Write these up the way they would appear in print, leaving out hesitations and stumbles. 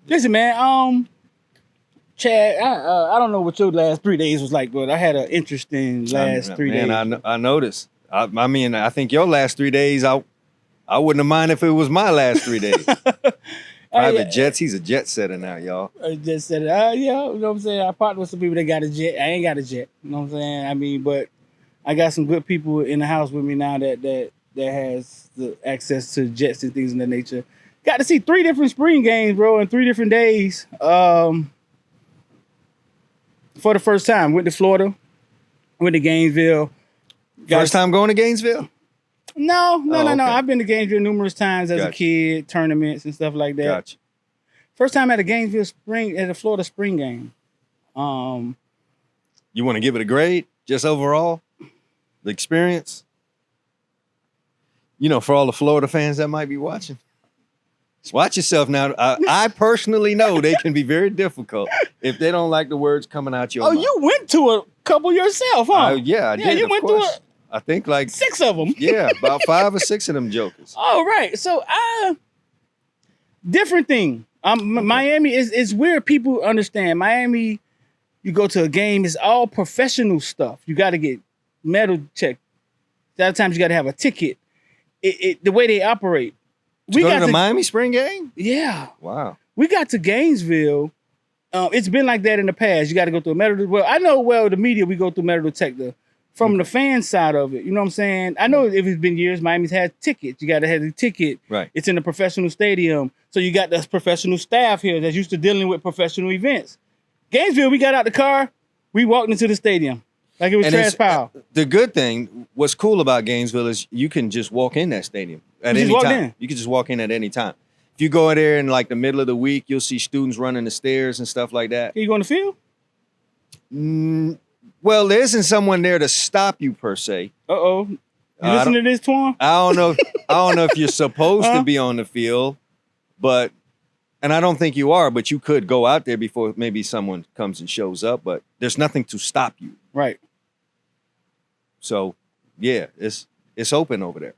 Listen, man. Chad, I don't know what your last 3 days was like, but I had an interesting last 3 days. Man, I noticed. I mean, I think your last 3 days, I wouldn't have minded if it was my last 3 days. Private jets. He's a jet setter now, y'all. I just said, yeah, you know what I'm saying? I partner with some people that got a jet. I ain't got a jet. You know what I'm saying? I mean, but I got some good people in the house with me now that has the access to jets and things of that nature. Got to see 3 different spring games, bro, in 3 different days. For the first time, went to Florida, went to Gainesville. First time going to Gainesville? No. Okay. I've been to Gainesville numerous times as a kid, tournaments and stuff like that. Gotcha. First time at a Florida spring game. You want to give it a grade, just overall? The experience? You know, for all the Florida fans that might be watching. Watch yourself now. I personally know they can be very difficult if they don't like the words coming out your mouth. Oh, you went to a couple yourself, huh? Yeah, I did. You went to I think like 6 of them. Yeah, about 5 or 6 of them jokers. All right. So, different thing. Miami is where people understand. Miami, you go to a game, it's all professional stuff. You got to get metal checked. A lot of times you got to have a ticket. The way they operate. We got to the Miami spring game? Yeah. Wow. We got to Gainesville. It's been like that in the past. You got to go through a metal. Well, I know. Well, the media, we go through metal detector. From the fan side of it, you know what I'm saying? I know if it's been years, Miami's had tickets. You got to have a ticket. Right. It's in a professional stadium. So you got this professional staff here that's used to dealing with professional events. Gainesville, we got out the car. We walked into the stadium like it was trash pile. The good thing, what's cool about Gainesville is you can just walk in that stadium at any time. You can just walk in at any time. If you go in there in like the middle of the week, you'll see students running the stairs and stuff like that. Are you going to field? Well, there isn't someone there to stop you per se. Uh-oh. You listen to this, Twan? I don't know. I don't know if you're supposed to be on the field, and I don't think you are, but you could go out there before maybe someone comes and shows up, but there's nothing to stop you. Right. So, yeah, it's open over there.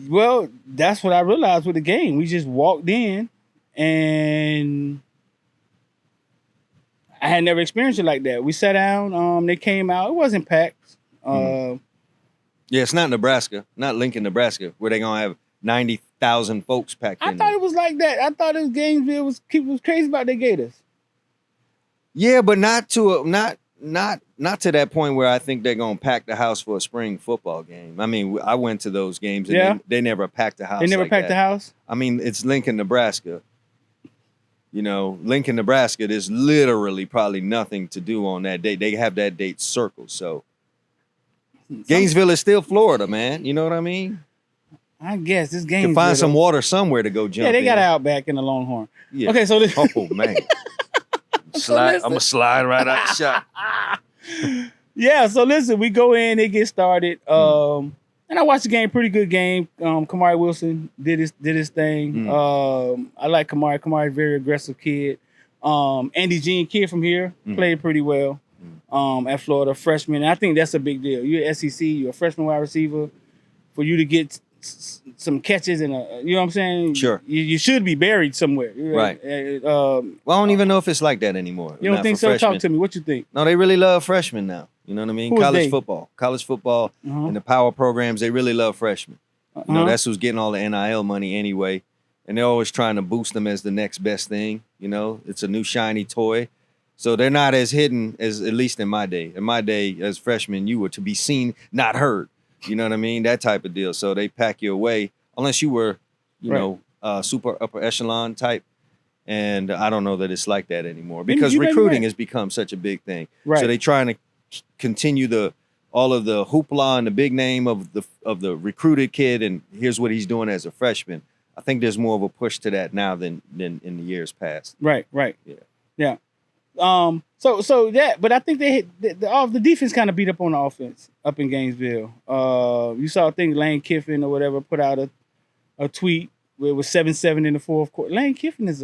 Well, that's what I realized with the game. We just walked in and I had never experienced it like that. We sat down. They came out. It wasn't packed. Yeah, it's not Nebraska, not Lincoln, Nebraska, where they're gonna have 90,000 folks packed in. I thought it was like that. I thought it was Gainesville people was crazy about their Gators. Yeah, but not to that point where I think they're gonna pack the house for a spring football game. I mean, I went to those games and they never packed the house. They never packed the house. I mean, it's Lincoln, Nebraska. You know, Lincoln, Nebraska, there's literally probably nothing to do on that date. They have that date circled. So Gainesville is still Florida, man. You know what I mean? I guess this game. You can find some water somewhere to go jump. Yeah, they got in. Outback in the Longhorn. Yeah. Okay, so oh man, I'm gonna slide right out the shot. Yeah, so listen, we go in, they get started. And I watched the game, pretty good game. Kamari Wilson did his thing. I like Kamari. Kamari's a very aggressive kid. Andy Jean, kid from here, played pretty well at Florida, freshman. And I think that's a big deal. You're at SEC, you're a freshman wide receiver. For you to get some catches and you know what I'm saying? Sure. You should be buried somewhere. Right. Well, I don't even know if it's like that anymore. You don't think so? Freshmen. Talk to me. What you think? No, they really love freshmen now. You know what I mean? College football, and the power programs, they really love freshmen. You know, that's who's getting all the NIL money anyway. And they're always trying to boost them as the next best thing. You know, it's a new shiny toy. So they're not as hidden as, at least in my day. In my day, as freshmen, you were to be seen, not heard. You know what I mean? That type of deal. So they pack you away, unless you were, you know, super upper echelon type. And I don't know that it's like that anymore because recruiting has become such a big thing. Right. So they're trying to continue all of the hoopla and the big name of the recruited kid, and here's what he's doing as a freshman. I think there's more of a push to that now than in the years past. Right. Yeah. So that, but I think they hit the defense kind of beat up on the offense up in Gainesville. You saw, I think Lane Kiffin or whatever put out a tweet where it was 7-7 in the fourth quarter. Lane Kiffin is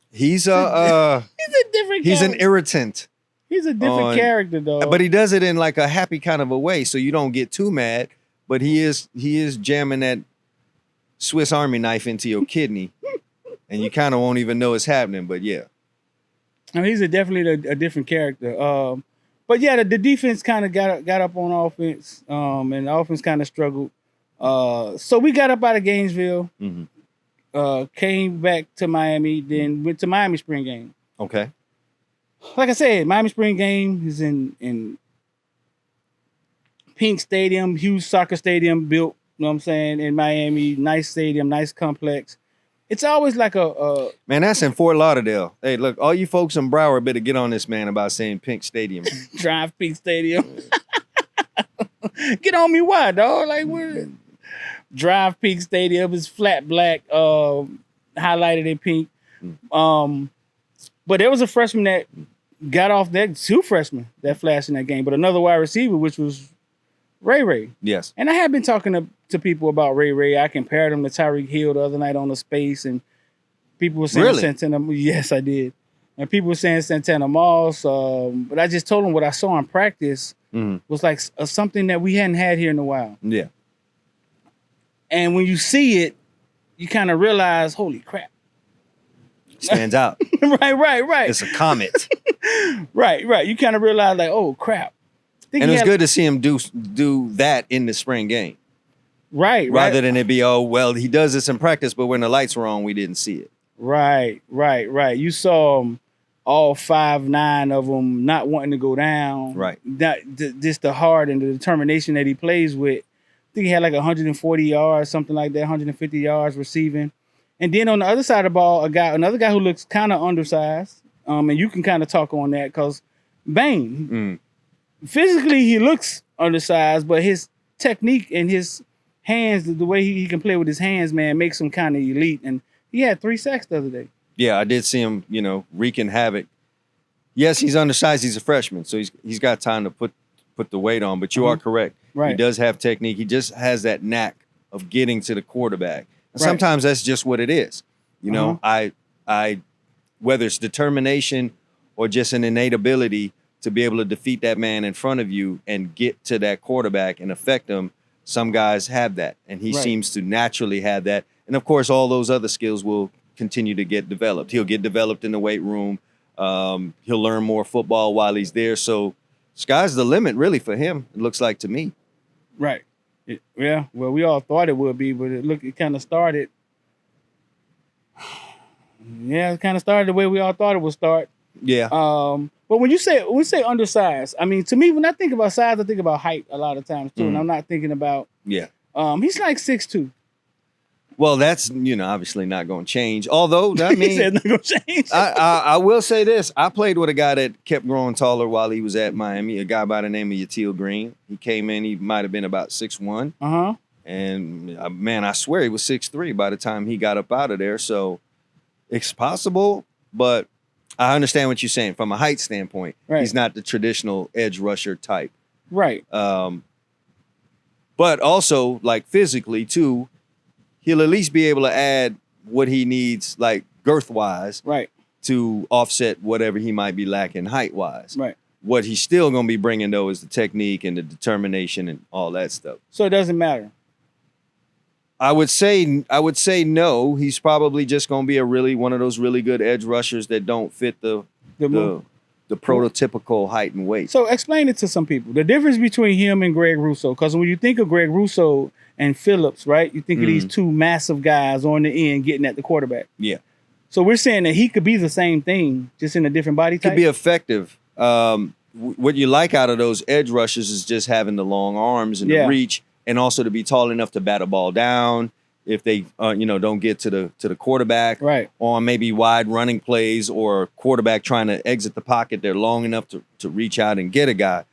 he's a different. He's an irritant. He's a different character, though. But he does it in like a happy kind of a way, so you don't get too mad. But he is jamming that Swiss Army knife into your kidney, and you kind of won't even know it's happening. But yeah, I mean, he's definitely a different character. But yeah, the defense kind of got up on offense, and the offense kind of struggled. So we got up out of Gainesville, came back to Miami, then went to Miami spring game. Okay. Like I said, Miami spring game is in Pink Stadium, huge soccer stadium built, you know what I'm saying, in Miami. Nice stadium, nice complex. It's always like a man, that's in Fort Lauderdale. Hey, look, all you folks in Broward better get on this man about saying Pink Stadium. Drive Pink Stadium. Get on me, why, dog? Like, what? Drive Pink Stadium is flat black, highlighted in pink. But there was a freshman that got off that, 2 freshmen that flashed in that game, but another wide receiver, which was Ray. Yes. And I have been talking to people about Ray. I compared him to Tyreek Hill the other night on the space, and people were saying really? Santana. Yes, I did. And people were saying Santana Moss. But I just told them what I saw in practice was like something that we hadn't had here in a while. Yeah. And when you see it, you kind of realize, holy crap. Stands out. Right. It's a comet. Right. You kind of realize, like, oh, crap. And it was good to see him do that in the spring game. Right. Rather than it be, oh, well, he does this in practice, but when the lights were on, we didn't see it. Right. You saw all 5'9" of them not wanting to go down. Right. Just the heart and the determination that he plays with. I think he had like 140 yards, something like that, 150 yards receiving. And then on the other side of the ball, another guy who looks kind of undersized. And you can kind of talk on that because Bain, physically he looks undersized, but his technique and his hands, the way he can play with his hands, man, makes him kind of elite. And he had 3 sacks the other day. Yeah, I did see him, wreaking havoc. Yes, he's undersized. He's a freshman, so he's got time to put the weight on. But you are correct. Right. He does have technique. He just has that knack of getting to the quarterback. And sometimes that's just what it is. I whether it's determination or just an innate ability to be able to defeat that man in front of you and get to that quarterback and affect him. Some guys have that, and he seems to naturally have that. And, of course, all those other skills will continue to get developed. He'll get developed in the weight room. He'll learn more football while he's there. So sky's the limit, really, for him, it looks like to me. Right. Yeah, well, we all thought it would be, but it kind of started. Yeah, it kind of started the way we all thought it would start. Yeah. But when we say undersized, I mean, to me, when I think about size, I think about height a lot of times too, and I'm not thinking about. Yeah. He's like 6'2". Well, that's obviously not going to change. Although I mean, he said not going to change. I will say this: I played with a guy that kept growing taller while he was at Miami. A guy by the name of Yatil Green. He came in. He might have been about 6'1". And man, I swear he was 6'3" by the time he got up out of there. So it's possible, but I understand what you're saying from a height standpoint. Right. He's not the traditional edge rusher type. Right. But also, like physically too, he'll at least be able to add what he needs, like girth-wise, to offset whatever he might be lacking height-wise. Right. What he's still going to be bringing, though, is the technique and the determination and all that stuff. So it doesn't matter. I would say no. He's probably just going to be one of those really good edge rushers that don't fit the prototypical height and weight. So explain it to some people. The difference between him and Greg Rousseau, because when you think of Greg Rousseau and Phillips, right, you think of these 2 massive guys on the end getting at the quarterback. Yeah. So we're saying that he could be the same thing, just in a different body type? Could be effective. What you like out of those edge rushers is just having the long arms and the reach, and also to be tall enough to bat a ball down if they don't get to the quarterback, right? Or maybe wide running plays or quarterback trying to exit the pocket. They're long enough to reach out and get a guy.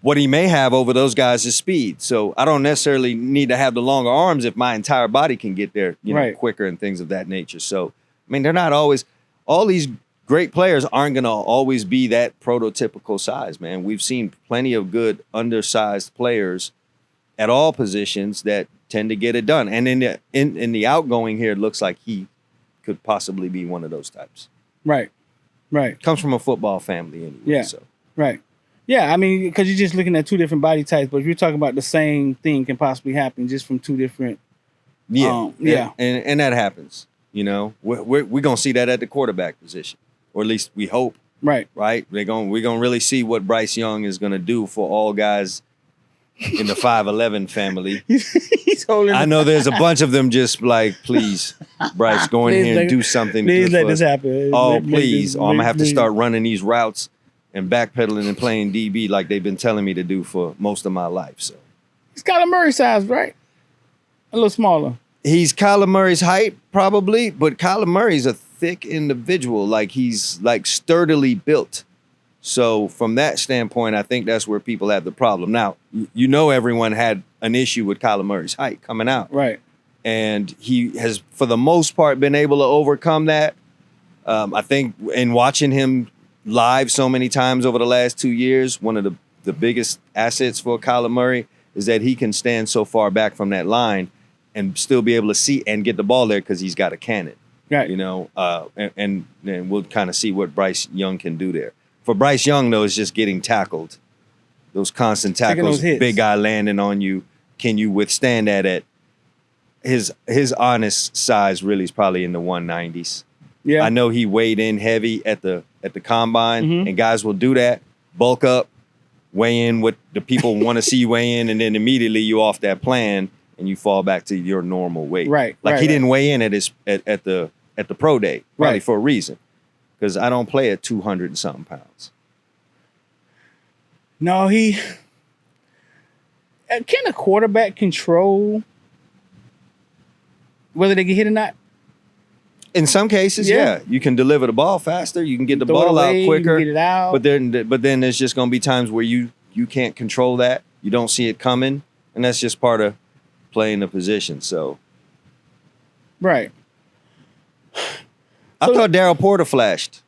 What he may have over those guys is speed. So I don't necessarily need to have the longer arms if my entire body can get there quicker and things of that nature. So, I mean, they're not always – all these great players aren't going to always be that prototypical size, man. We've seen plenty of good undersized players at all positions that tend to get it done. And in the outgoing here, it looks like he could possibly be one of those types. Right. Comes from a football family anyway. Yeah, so. Right. Yeah, I mean, because you're just looking at 2 different body types, but if you're talking about the same thing can possibly happen just from 2 different. And that happens. You know, we're going to see that at the quarterback position, or at least we hope. Right. We're going to really see what Bryce Young is going to do for all guys in the 5'11" family. He's holding. I know there's a bunch of them just like, please, Bryce, go in here and do something. Please let this us. happen. Oh, please. I'm going to have to start running these routes and backpedaling and playing DB like they've been telling me to do for most of my life. So he's Kyler Murray size, right? A little smaller. He's Kyler Murray's height, probably, but Kyler Murray's a thick individual. Like, he's like sturdily built. So from that standpoint, I think that's where people have the problem. Now, you know, everyone had an issue with Kyler Murray's height coming out. Right. And he has, for the most part, been able to overcome that. I think in watching him live so many times over the last 2 years, one of the biggest assets for Kyler Murray is that he can stand so far back from that line and still be able to see and get the ball there because he's got a cannon. Right. You know, and we'll kind of see what Bryce Young can do there. For Bryce Young, though, it's just getting tackled. Those constant tackles, big guy landing on you. Can you withstand that at his honest size really is probably in the 190s. Yeah. I know he weighed in heavy at the combine, and guys will do that, bulk up, weigh in what the people want to see you weigh in, and then immediately you off that plan and you fall back to your normal weight. Right. Like he didn't weigh in at the pro day, probably for a reason. Because I don't play at 200 and something pounds. No, can a quarterback control whether they get hit or not? In some cases, yeah. You can deliver the ball faster. You can get the ball out quicker. You can get it out. But then there's just going to be times where you can't control that. You don't see it coming, and that's just part of playing the position. So, right. I thought Darrell Porter flashed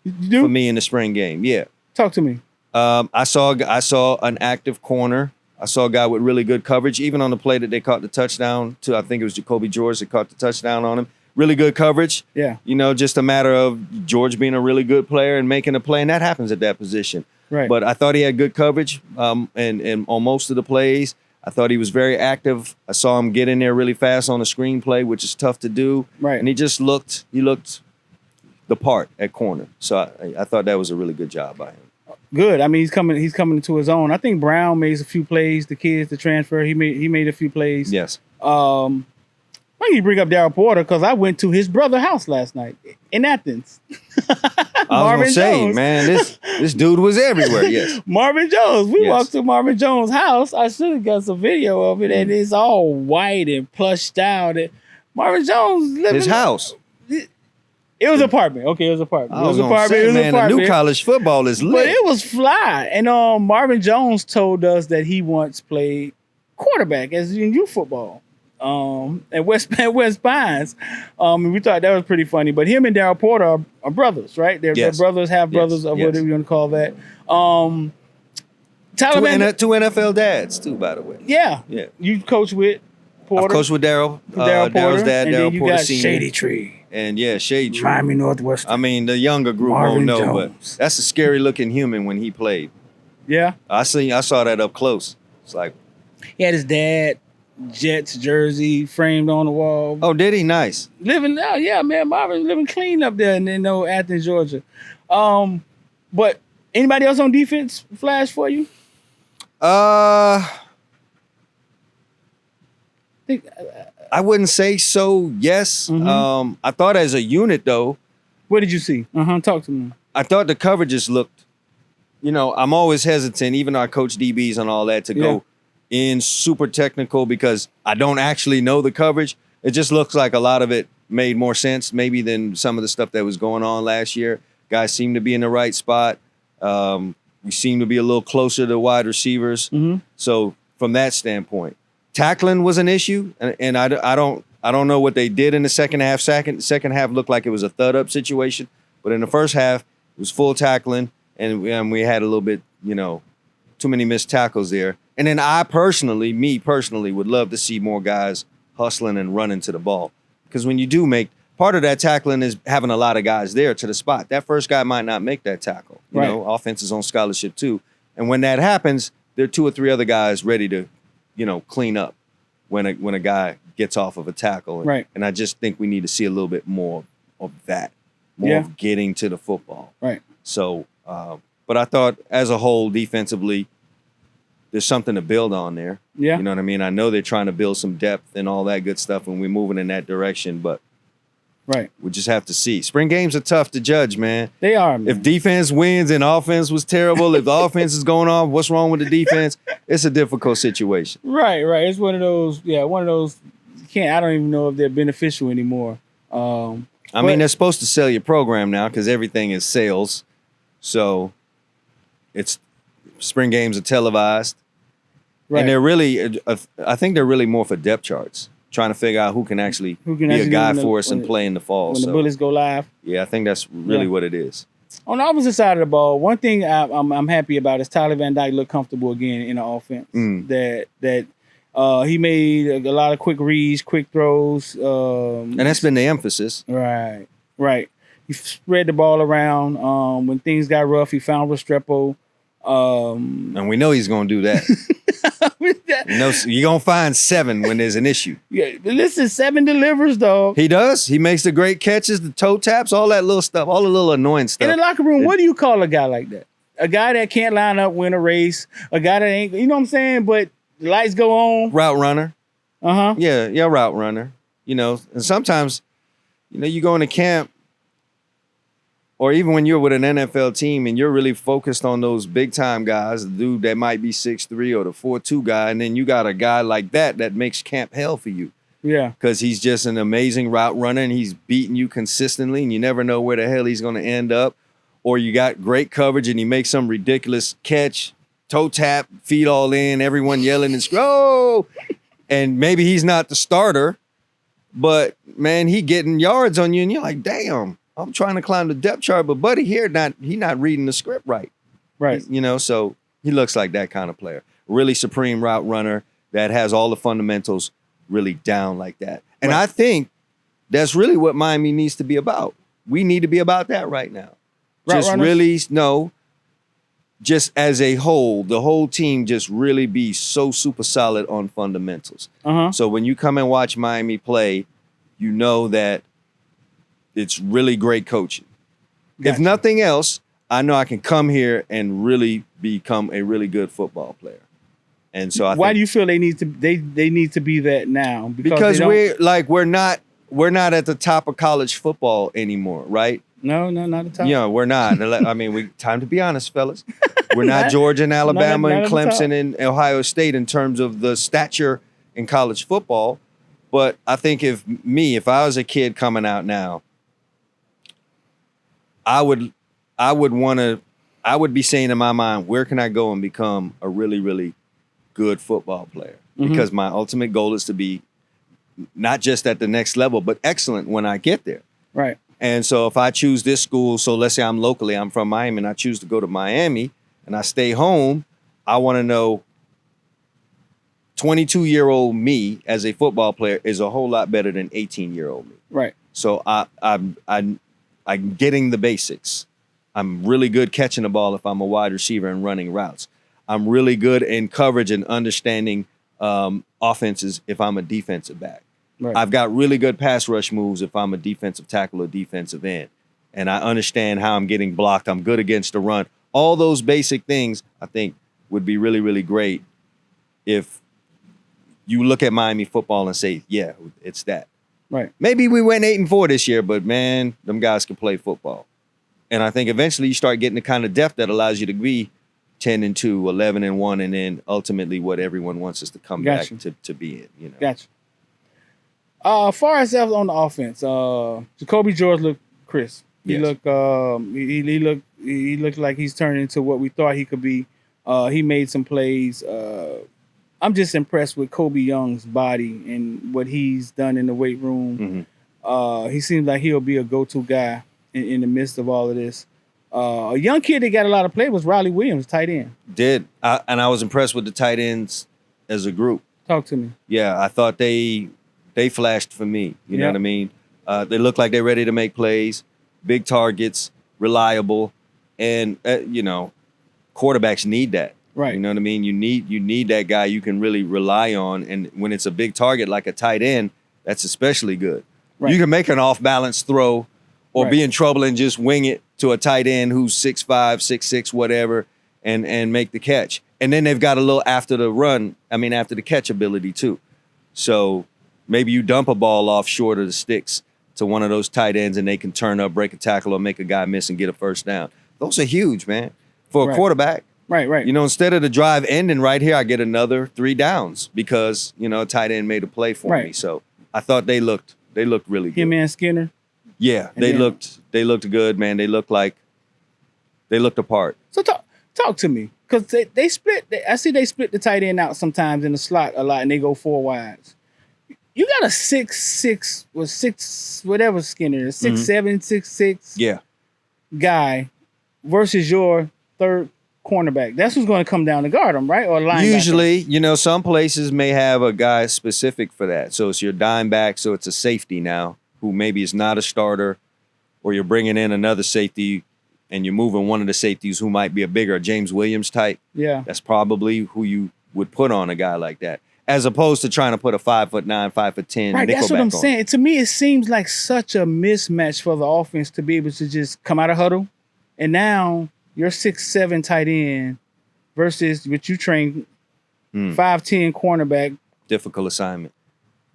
for me in the spring game. Yeah. Talk to me. I saw an active corner. I saw a guy with really good coverage, even on the play that they caught the touchdown to. I think it was Jacoby George that caught the touchdown on him. Really good coverage. Yeah. You know, just a matter of George being a really good player and making a play, and that happens at that position. Right. But I thought he had good coverage and on most of the plays. I thought he was very active. I saw him get in there really fast on the screenplay, which is tough to do. Right. And he looked the part at corner. So I thought that was a really good job by him. Good. I mean, he's coming into his own. I think Brown made a few plays. The kids, the transfer, he made a few plays. Yes. Why do you bring up Darrell Porter? Because I went to his brother's house last night in Athens. I was gonna say, man, this dude was everywhere. Yes. Marvin Jones. We walked to Marvin Jones' house. I should have got some video of it, and it's all white and plushed out. And Marvin Jones living his house. It was an apartment. Okay, it was an apartment. It was an apartment. The new college football is lit. But it was fly. And Marvin Jones told us that he once played quarterback as in youth football at West Pines. We thought that was pretty funny. But him and Darrell Porter are brothers, right? They're brothers, half brothers, or whatever you want to call that. Two NFL dads, too, by the way. Yeah. You coach with Porter. I coached with Darrell. Darrell's dad, Darrell Porter Sr. Shady Tree. And Shade Tree. Miami Northwestern. I mean, the younger group won't know, but that's a scary looking human when he played. Yeah. I saw that up close. It's like he had his dad Jets jersey framed on the wall. Oh, did he? Nice. Living out, yeah, man. Marvin living clean up there in Athens, Georgia. But anybody else on defense flash for you? I wouldn't say so. Yes. I thought as a unit though. What did you see? Talk to me. I thought the coverages looked. I'm always hesitant, even though I coach DBs and all that, to go in super technical because I don't actually know the coverage. It just looks like a lot of it made more sense maybe than some of the stuff that was going on last year. Guys seem to be in the right spot. We seem to be a little closer to wide receivers. So from that standpoint, tackling was an issue, and I don't know what they did in the second half. Second half looked like it was a thud up situation, but in the first half it was full tackling, and we had a little bit, too many missed tackles there. And then me personally, would love to see more guys hustling and running to the ball, because when you do make part of that tackling is having a lot of guys there to the spot. That first guy might not make that tackle. Offense is on scholarship too, and when that happens, there are two or three other guys ready to, clean up. when a guy gets off of a tackle. Right. And I just think we need to see a little bit more of that, more of getting to the football. Right. So, but I thought as a whole, defensively, there's something to build on there. Yeah. You know what I mean? I know they're trying to build some depth and all that good stuff, and we're moving in that direction, but we just have to see. Spring games are tough to judge, man. They are, man. If defense wins and offense was terrible, if the offense is going off, what's wrong with the defense? It's a difficult situation. Right. It's one of those, I don't even know if they're beneficial anymore. I mean, they're supposed to sell your program now because everything is sales. So spring games are televised. Right. And they're really, I think they're really more for depth charts, trying to figure out who can actually be a guy for us and play in the fall. When the Bullets go live. Yeah, I think that's really what it is. On the opposite side of the ball, one thing I'm happy about is Tyler Van Dyke looked comfortable again in the offense. That he made a lot of quick reads, quick throws. And that's been the emphasis. Right. He spread the ball around. When things got rough, he found Restrepo. And we know he's going to do that. You're going to find 7 when there's an issue. Yeah, listen, 7 delivers, though. He does. He makes the great catches, the toe taps, all that little stuff, all the little annoying stuff. In the locker room, what do you call a guy like that? A guy that can't line up, win a race, a guy that ain't, you know what I'm saying? But the lights go on. Route runner. Uh-huh. Yeah, route runner. And sometimes, you go into camp, or even when you're with an NFL team and you're really focused on those big-time guys, the dude that might be 6'3" or the 4'2" guy, and then you got a guy like that makes camp hell for you. Yeah. Because he's just an amazing route runner, and he's beating you consistently, and you never know where the hell he's going to end up. Or you got great coverage, and he makes some ridiculous catch, toe tap, feet all in, everyone yelling and screaming, and maybe he's not the starter, but, man, he getting yards on you, and you're like, damn. I'm trying to climb the depth chart, but buddy here, he not reading the script right. Right. So he looks like that kind of player. Really supreme route runner that has all the fundamentals really down like that. And I think that's really what Miami needs to be about. We need to be about that right now. Just as a whole, the whole team just really be so super solid on fundamentals. So when you come and watch Miami play, you know that it's really great coaching. Gotcha. If nothing else, I know I can come here and really become a really good football player. And so why do you feel they need to be that now? Because we're not at the top of college football anymore, right? No, not at the top. Yeah, we're not. I mean, time to be honest, fellas. We're not Georgia and Alabama and Clemson and Ohio State in terms of the stature in college football. But I think if I was a kid coming out now, I would be saying in my mind, where can I go and become a really, really good football player? Because my ultimate goal is to be not just at the next level, but excellent when I get there. Right. And so if I choose this school, so let's say I'm from Miami and I choose to go to Miami and I stay home, I want to know 22-year-old me as a football player is a whole lot better than 18-year-old me. Right. So I'm getting the basics. I'm really good catching the ball if I'm a wide receiver and running routes. I'm really good in coverage and understanding offenses if I'm a defensive back. Right. I've got really good pass rush moves if I'm a defensive tackle or defensive end. And I understand how I'm getting blocked. I'm good against the run. All those basic things, I think, would be really, really great if you look at Miami football and say, yeah, it's that. Right. Maybe we went 8-4 this year, but man, them guys can play football. And I think eventually you start getting the kind of depth that allows you to be 10-2, 11-1, and then ultimately what everyone wants us to come back to be in. Gotcha. As far as on the offense, Jacoby George looked crisp. He looked he looked like he's turned into what we thought he could be. He made some plays. I'm just impressed with Kobe Young's body and what he's done in the weight room. He seems like he'll be a go-to guy in the midst of all of this. A young kid that got a lot of play was Riley Williams, tight end. And I was impressed with the tight ends as a group. Talk to me. Yeah, I thought they flashed for me. You know what I mean? They look like they're ready to make plays, big targets, reliable, and quarterbacks need that. Right. You know what I mean? You need that guy you can really rely on. And when it's a big target like a tight end, that's especially good. Right. You can make an off-balance throw or be in trouble and just wing it to a tight end who's 6'5", 6'6", whatever, and make the catch. And then they've got a little after the catch ability too. So maybe you dump a ball off short of the sticks to one of those tight ends and they can turn up, break a tackle, or make a guy miss and get a first down. Those are huge, man, for a quarterback. Right. You know, instead of the drive ending right here, I get another 3 downs because, you know, a tight end made a play for me. So I thought they looked really good. Him and Skinner? Yeah, they looked good, man. They looked apart. So talk to me. Because they split. I see they split the tight end out sometimes in the slot a lot, and they go 4 wides. You got a 6'6", or 6 whatever Skinner is, 6'7", 6'6", guy versus your third cornerback. That's who's going to come down to guard him, right? Or linebacker. Usually, you know, some places may have a guy specific for that. So it's your dime back, so it's a safety now who maybe is not a starter, or you're bringing in another safety and you're moving one of the safeties who might be a bigger James Williams type. Yeah. That's probably who you would put on a guy like that, as opposed to trying to put a 5'9", 5'10" right, that's what I'm saying. To me, it seems like such a mismatch for the offense to be able to just come out of huddle. And now you're 6'7" tight end versus what you train 5'10" cornerback. Difficult assignment.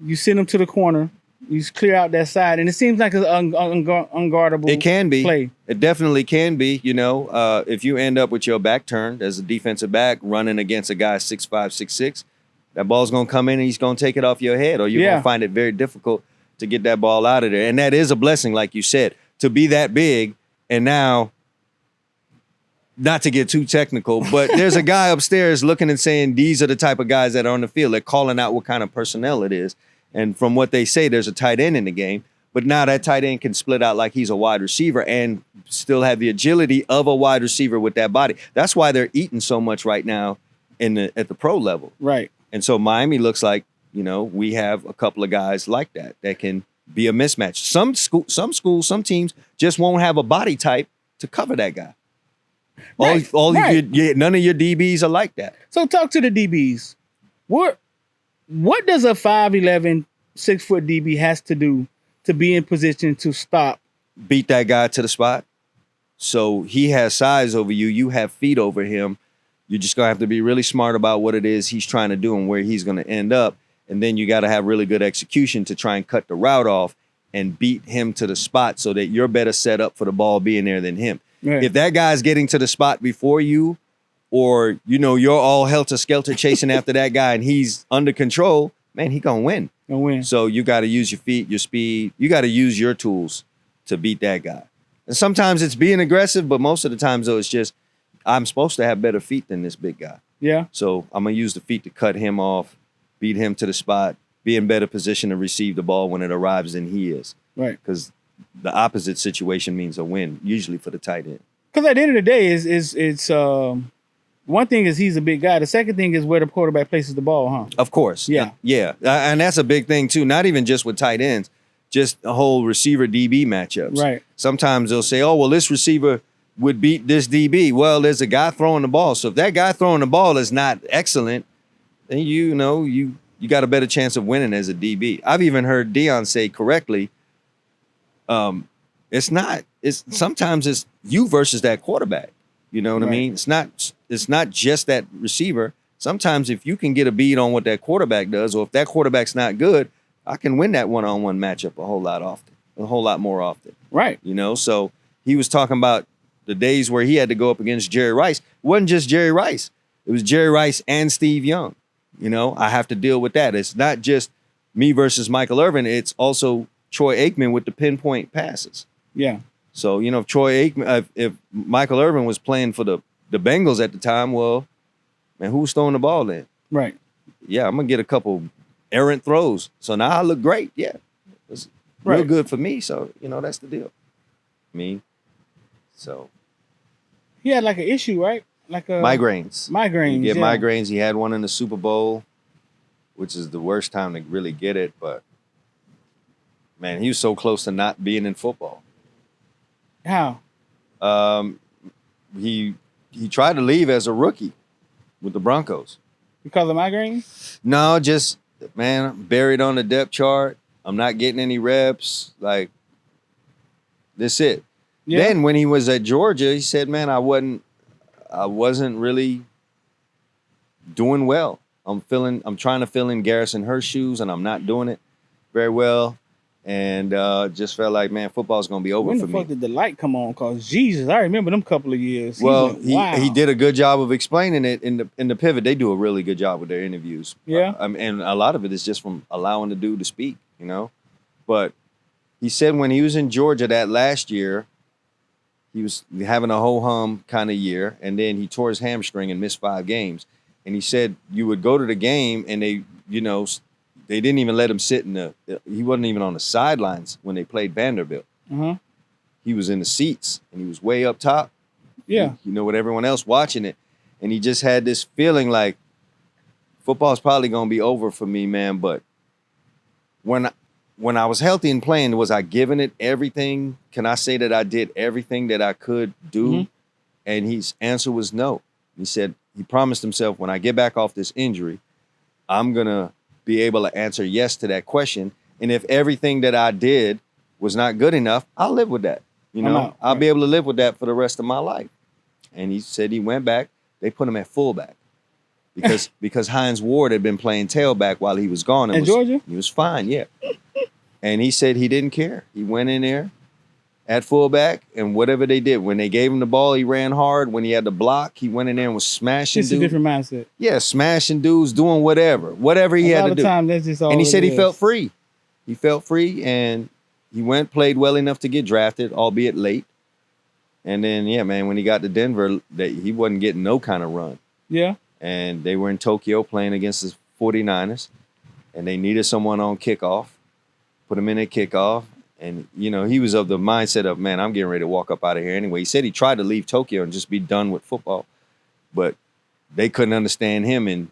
You send him to the corner. You clear out that side, and it seems like an unguardable It can be. Play. It definitely can be. You know, if you end up with your back turned as a defensive back running against a guy 6'5", 6'6", that ball's going to come in and he's going to take it off your head, or you're going to find it very difficult to get that ball out of there. And that is a blessing, like you said, to be that big. And now, not to get too technical, but there's a guy upstairs looking and saying, these are the type of guys that are on the field. They're calling out what kind of personnel it is. And from what they say, there's a tight end in the game. But now that tight end can split out like he's a wide receiver and still have the agility of a wide receiver with that body. That's why they're eating so much right now at the pro level. Right. And so Miami looks like, you know, we have a couple of guys like that can be a mismatch. Some schools, some teams just won't have a body type to cover that guy. Right. None of your DBs are like that. So talk to the DBs. What does a 5'11", 6-foot DB has to do to be in position to stop? Beat that guy to the spot. So he has size over you. You have feet over him. You're just going to have to be really smart about what it is he's trying to do and where he's going to end up. And then you got to have really good execution to try and cut the route off and beat him to the spot so that you're better set up for the ball being there than him. Right. If that guy's getting to the spot before you, or, you know, you're all helter-skelter chasing after that guy and he's under control, man, he going to win. So you got to use your feet, your speed. You got to use your tools to beat that guy. And sometimes it's being aggressive, but most of the times, though, it's just, I'm supposed to have better feet than this big guy. Yeah. So I'm going to use the feet to cut him off, beat him to the spot, be in better position to receive the ball when it arrives than he is. Right. Because the opposite situation means a win, usually for the tight end. Because at the end of the day, it's one thing is he's a big guy. The second thing is where the quarterback places the ball, huh? Of course. Yeah. Yeah. And that's a big thing, too. Not even just with tight ends, just a whole receiver DB matchups. Right. Sometimes they'll say, oh, well, this receiver would beat this DB. Well, there's a guy throwing the ball. So if that guy throwing the ball is not excellent, then you got a better chance of winning as a DB. I've even heard Deion say correctly, sometimes it's you versus that quarterback. You know what I mean? It's not just that receiver. Sometimes if you can get a beat on what that quarterback does, or if that quarterback's not good, I can win that one-on-one matchup a whole lot more often. Right. You know, so he was talking about the days where he had to go up against Jerry Rice. It wasn't just Jerry Rice. It was Jerry Rice and Steve Young. You know, I have to deal with that. It's not just me versus Michael Irvin. It's also Troy Aikman with the pinpoint passes. Yeah. So, you know, if Michael Irvin was playing for the Bengals at the time, well, man, who's throwing the ball then? Right. Yeah, I'm going to get a couple errant throws. So now I look great. Yeah. It's real good for me. So, you know, that's the deal. He had like an issue, right? Like migraines. Migraines. You get migraines. He had one in the Super Bowl, which is the worst time to really get it. But, man, he was so close to not being in football. How? He tried to leave as a rookie, with the Broncos. Because of migraine? No, just, man, buried on the depth chart. I'm not getting any reps. Like, that's it. Yeah. Then when he was at Georgia, he said, man, I wasn't really doing well. I'm trying to fill in Garrison Hurst's shoes, and I'm not doing it very well. And just felt like, man, football's going to be over for me. When the fuck did the light come on? Because, Jesus, I remember them couple of years. He did a good job of explaining it in the pivot. They do a really good job with their interviews. Yeah. And a lot of it is just from allowing the dude to speak, you know. But he said when he was in Georgia that last year, he was having a ho-hum kind of year, and then he tore his hamstring and missed 5 games. And he said you would go to the game, and they didn't even let him sit he wasn't even on the sidelines when they played Vanderbilt. Uh-huh. He was in the seats, and he was way up top. Yeah. With everyone else watching it. And he just had this feeling like football's probably going to be over for me, man. But when I was healthy and playing, was I giving it everything? Can I say that I did everything that I could do? Mm-hmm. And his answer was no. He said he promised himself, when I get back off this injury, I'm going to be able to answer yes to that question. And if everything that I did was not good enough, I'll live with that. I'll be able to live with that for the rest of my life. And he said he went back. They put him at fullback because Hines Ward had been playing tailback while he was gone. In Georgia? He was fine, yeah. And he said he didn't care. He went in there at fullback, and whatever they did, when they gave him the ball, he ran hard. When he had the block, he went in there and was smashing dudes. It's a different mindset. Yeah, smashing dudes, doing whatever he had to do. Time, that's just all and he said he felt free. He felt free, and he played well enough to get drafted, albeit late. And then, yeah, man, when he got to Denver, he wasn't getting no kind of run. Yeah. And they were in Tokyo playing against the 49ers, and they needed someone on kickoff. Put him in at kickoff. And, he was of the mindset of, man, I'm getting ready to walk up out of here anyway. He said he tried to leave Tokyo and just be done with football. But they couldn't understand him. And,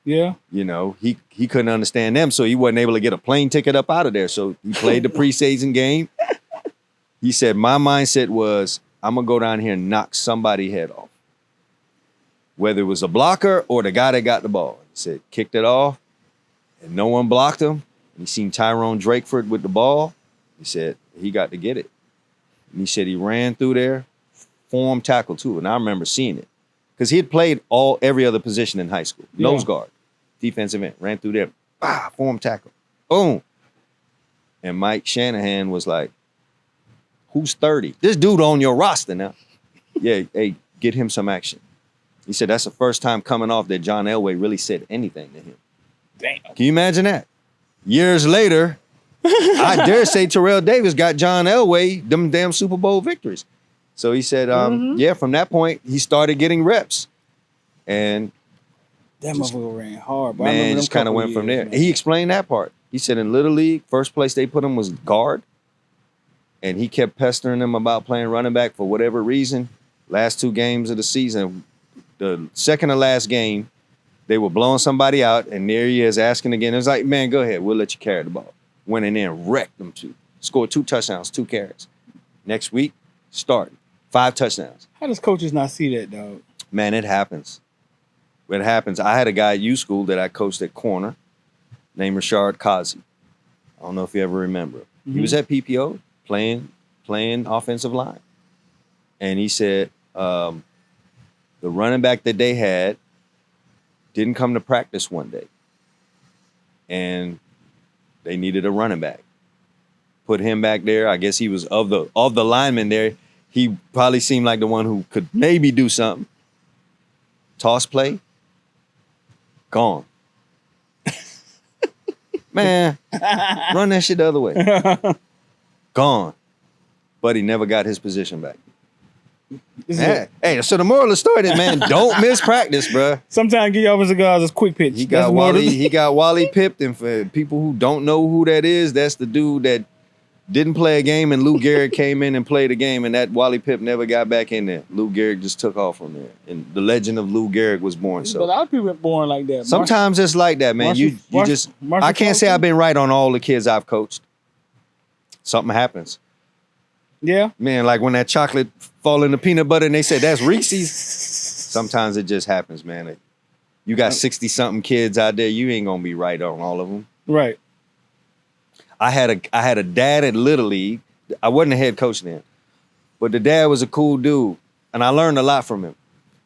yeah, he couldn't understand them. So he wasn't able to get a plane ticket up out of there. So he played the preseason game. He said, my mindset was, I'm going to go down here and knock somebody's head off. Whether it was a blocker or the guy that got the ball. He said, kicked it off, and no one blocked him. And he seen Tyrone Drakeford with the ball. He said he got to get it. And he said he ran through there, form tackle too. And I remember seeing it. Because he had played every other position in high school. Yeah. Nose guard, defensive end, ran through there, form tackle, boom. And Mike Shanahan was like, who's 30? This dude on your roster now. Yeah, hey, get him some action. He said that's the first time coming off that John Elway really said anything to him. Damn. Can you imagine that? Years later, I dare say Terrell Davis got John Elway them damn Super Bowl victories. So he said, yeah, from that point, he started getting reps. And that motherfucker ran hard. But man, just kind of went from there. Man. He explained that part. He said in Little League, first place they put him was guard. And he kept pestering them about playing running back for whatever reason. Last 2 games of the season, the second to last game, they were blowing somebody out, and there he is asking again. It was like, man, go ahead. We'll let you carry the ball. Went in there and wrecked them 2. Scored 2 touchdowns, 2 carries. Next week, started. 5 touchdowns. How does coaches not see that, dog? Man, it happens. It happens. I had a guy at U School that I coached at corner named Rashard Kazi. I don't know if you ever remember. Mm-hmm. He was at PPO playing offensive line. And he said the running back that they had didn't come to practice one day. And they needed a running back. Put him back there. I guess he was of the linemen there. He probably seemed like the one who could maybe do something. Toss play. Gone. Man, run that shit the other way. Gone. But he never got his position back. Hey, so the moral of the story is, man, don't miss practice, bro. Sometimes get over cigars as quick pitch. He got Wally pipped, and for people who don't know who that is, that's the dude that didn't play a game, and Lou Gehrig came in and played a game, and that Wally Pipp never got back in there. Lou Gehrig just took off from there, and the legend of Lou Gehrig was born. So a lot of people are born like that. Sometimes it's like that, man. I can't say I've been right on all the kids I've coached. Something happens. Yeah. Man, like when that chocolate fall in the peanut butter and they say that's Reese's. Sometimes it just happens, man. You got 60-something kids out there. You ain't gonna be right on all of them. Right. I had a dad at Little League. I wasn't a head coach then, but the dad was a cool dude, and I learned a lot from him.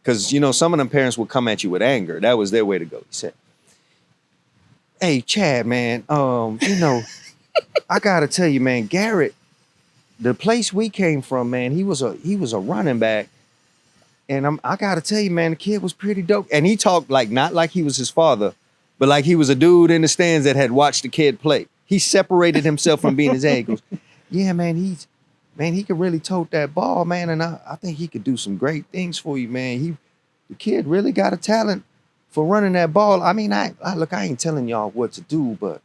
Because, you know, some of them parents would come at you with anger. That was their way to go. He said, "Hey, Chad, man, you know, I gotta tell you, man, Garrett, the place we came from, man, he was a running back. And I gotta tell you, man, the kid was pretty dope." And he talked like not like he was his father, but like he was a dude in the stands that had watched the kid play. He separated himself from being his dad. He goes, "Yeah, man, he could really tote that ball, man, and I think he could do some great things for you, man. The kid really got a talent for running that ball. I mean, I ain't telling y'all what to do, but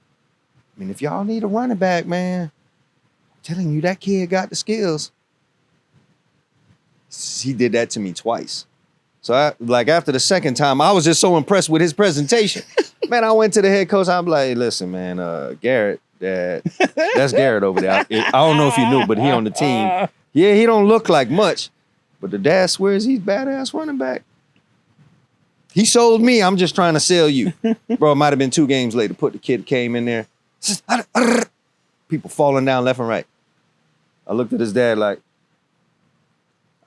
I mean, if y'all need a running back, man, I'm telling you that kid got the skills." He did that to me twice. So after the second time, I was just so impressed with his presentation. Man, I went to the head coach. I'm like, "Listen, man, Garrett, that's Garrett over there. I don't know if you knew, but he on the team. Yeah, he don't look like much, but the dad swears he's badass running back. He sold me. I'm just trying to sell you." Bro, it might have been 2 games later. Put the kid came in there. People falling down left and right. I looked at his dad like,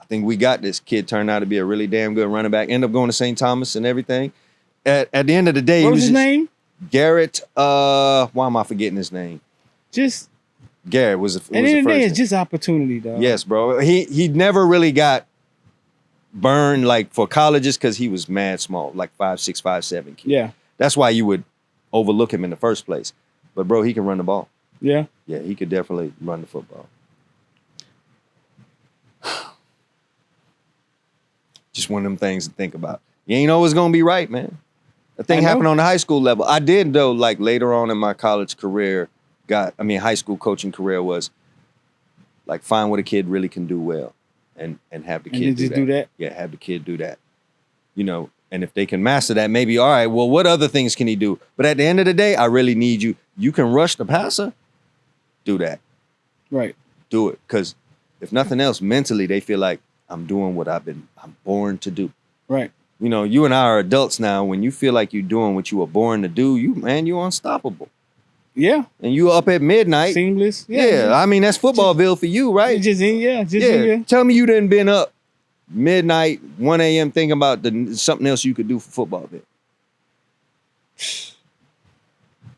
"I think we got this." Kid turned out to be a really damn good running back. Ended up going to St. Thomas and everything. At the end of the day, what was his name? Garrett. Why am I forgetting his name? Just Garrett was the first. And then it's just opportunity, though. Yes, bro. He never really got burned like for colleges because he was mad small, like 5'6", 5'7" kid. Yeah. That's why you would overlook him in the first place. But bro, he can run the ball. Yeah. Yeah, he could definitely run the football. Just one of them things to think about. You ain't always gonna be right, man. The thing happened on the high school level. I did though, like later on in my college career, high school coaching career was like find what a kid really can do well and have the kid do that. Yeah, have the kid do that. You know, and if they can master that, maybe, all right, well, what other things can he do? But at the end of the day, I really need you. You can rush the passer, do that. Right. Do it. Because if nothing else, mentally, they feel like I'm doing what I'm born to do. Right. You know, you and I are adults now. When you feel like you're doing what you were born to do, you're unstoppable. Yeah. And you up at midnight. Seamless. Yeah. I mean, that's Footballville for you, right? Tell me you didn't been up midnight, 1 a.m. thinking about something else you could do for Footballville.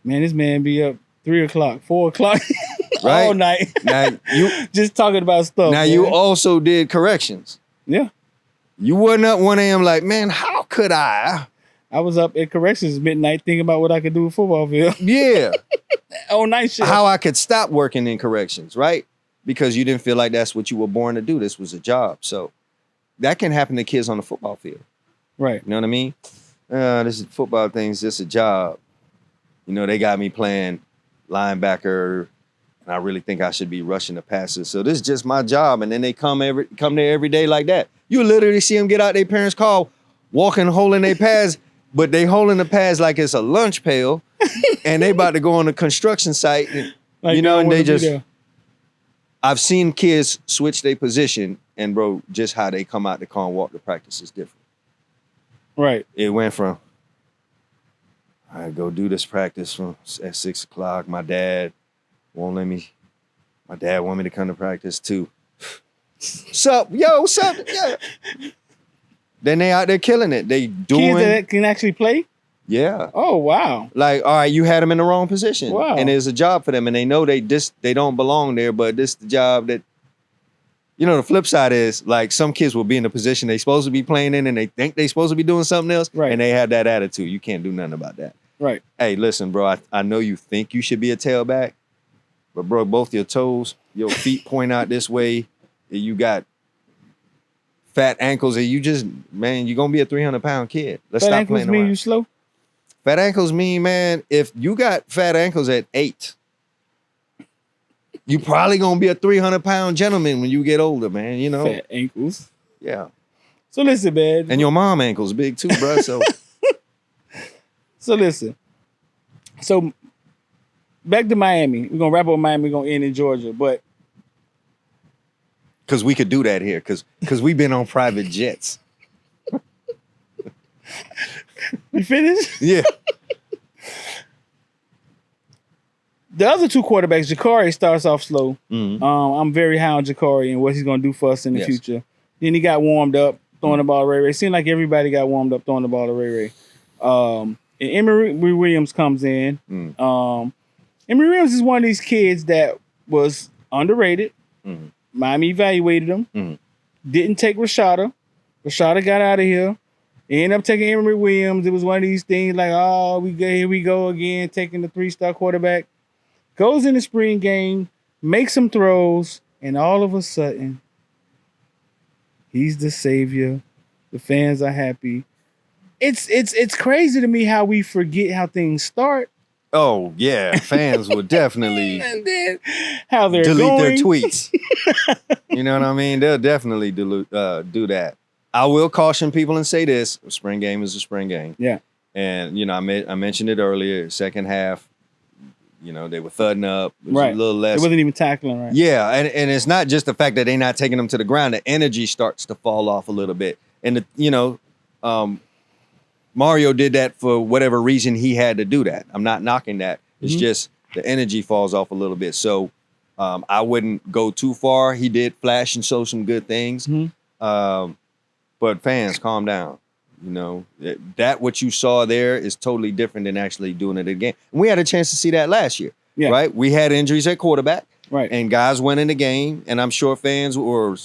Man, this man be up 3 o'clock, 4 o'clock right? all night. Now you just talking about stuff. Now, man, you also did corrections. Yeah. You wasn't up 1 a.m. like, man, how could I? I was up at corrections midnight thinking about what I could do with Footballville. Yeah. All night shit. How I could stop working in corrections, right? Because you didn't feel like that's what you were born to do. This was a job. So that can happen to kids on the football field. Right. You know what I mean? This is football thing's just a job. You know, they got me playing linebacker, and I really think I should be rushing the passes. So this is just my job. And then they come there every day like that. You literally see them get out their parents' car, walking, holding their pads, but they holding the pads like it's a lunch pail, and they about to go on a construction site. And, like, you know, and they just... I've seen kids switch their position, and bro, just how they come out the car and walk to practice is different. Right. It went from, I go do this practice at 6 o'clock. My dad want me to come to practice too. Sup, yo, what's up? Yeah. Then they out there killing it. They doing. Kids that can actually play? Yeah. Oh, wow. Like, all right, you had them in the wrong position. Wow. And there's a job for them, and they know they don't belong there, but this is the job that, you know, the flip side is, like, some kids will be in a position they supposed to be playing in, and they think they supposed to be doing something else, right? And they have that attitude. You can't do nothing about that. Right. Hey, listen, bro, I know you think you should be a tailback, but, bro, both your toes, your feet point out this way, and you got fat ankles, and you just, man, you're going to be a 300-pound kid. Let's stop playing around. Fat ankles mean you slow? Fat ankles mean, man, if you got fat ankles at 8, you probably going to be a 300-pound gentleman when you get older, man, you know? Fat ankles. Yeah. So listen, man. And your mom ankles big too, bro, so. So listen. So back to Miami. We're going to wrap up Miami. We're going to end in Georgia, but. Because we could do that here, because we've been on private jets. You finished? Yeah. The other two quarterbacks, Jakari starts off slow. Mm-hmm. I'm very high on Jakari and what he's going to do for us in the future. Then he got warmed up throwing the ball to Ray Ray. It seemed like everybody got warmed up throwing the ball to Ray Ray. And Emory Williams comes in. Emory Williams is one of these kids that was underrated. Miami evaluated him. Didn't take Rashada. Rashada got out of here. Ended up taking Emory Williams. It was one of these things like, oh, here we go again, taking the 3-star quarterback. Goes in the spring game, makes some throws, and all of a sudden, he's the savior. The fans are happy. It's crazy to me how we forget how things start. Oh, yeah. Fans will definitely and then how they're delete going. their tweets. You know what I mean? They'll definitely do that. I will caution people and say this. A spring game is a spring game. Yeah. And, I mentioned it earlier, second half, they were thudding up. It was right. a little less. It wasn't even tackling, right? Yeah, and it's not just the fact that they're not taking them to the ground. The energy starts to fall off a little bit. And, Mario did that for whatever reason he had to do that. I'm not knocking that. It's just the energy falls off a little bit. So I wouldn't go too far. He did flash and show some good things. But fans, calm down. That what you saw there is totally different than actually doing it again. And we had a chance to see that last year, right? We had injuries at quarterback, right? And guys went in the game, and I'm sure fans were,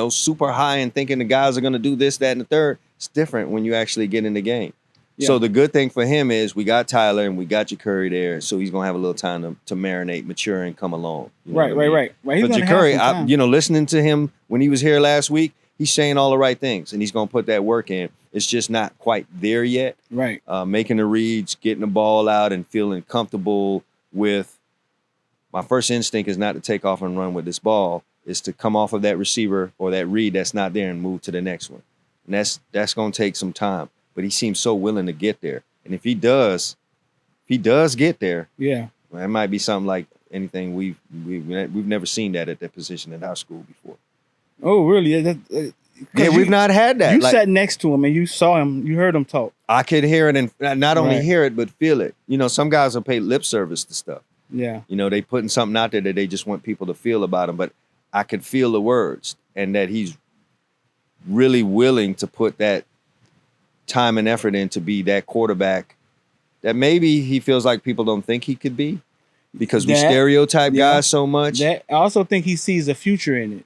super high and thinking the guys are going to do this, that, and the third. It's different when you actually get in the game. Yeah. So the good thing for him is we got Tyler and we got Jakuri there, so he's going to have a little time to marinate, mature, and come along. Right. But Jakuri, listening to him when he was here last week, he's saying all the right things, and he's going to put that work in. It's just not quite there yet. Right. Making the reads, getting the ball out, and feeling comfortable with my first instinct is not to take off and run with this ball. It's to come off of that receiver or that read that's not there and move to the next one. And that's going to take some time. But he seems so willing to get there. And if he does get there, yeah, well, it might be something like anything we've never seen that at that position at our school before. Oh, really? Yeah, we've not had that. You sat next to him and you saw him, you heard him talk. I could hear it and not only hear it, but feel it. Some guys will pay lip service to stuff. Yeah. They putting something out there that they just want people to feel about him. But I could feel the words and that he's really willing to put that time and effort in to be that quarterback that maybe he feels like people don't think he could be because we stereotype guys so much. I also think he sees a future in it.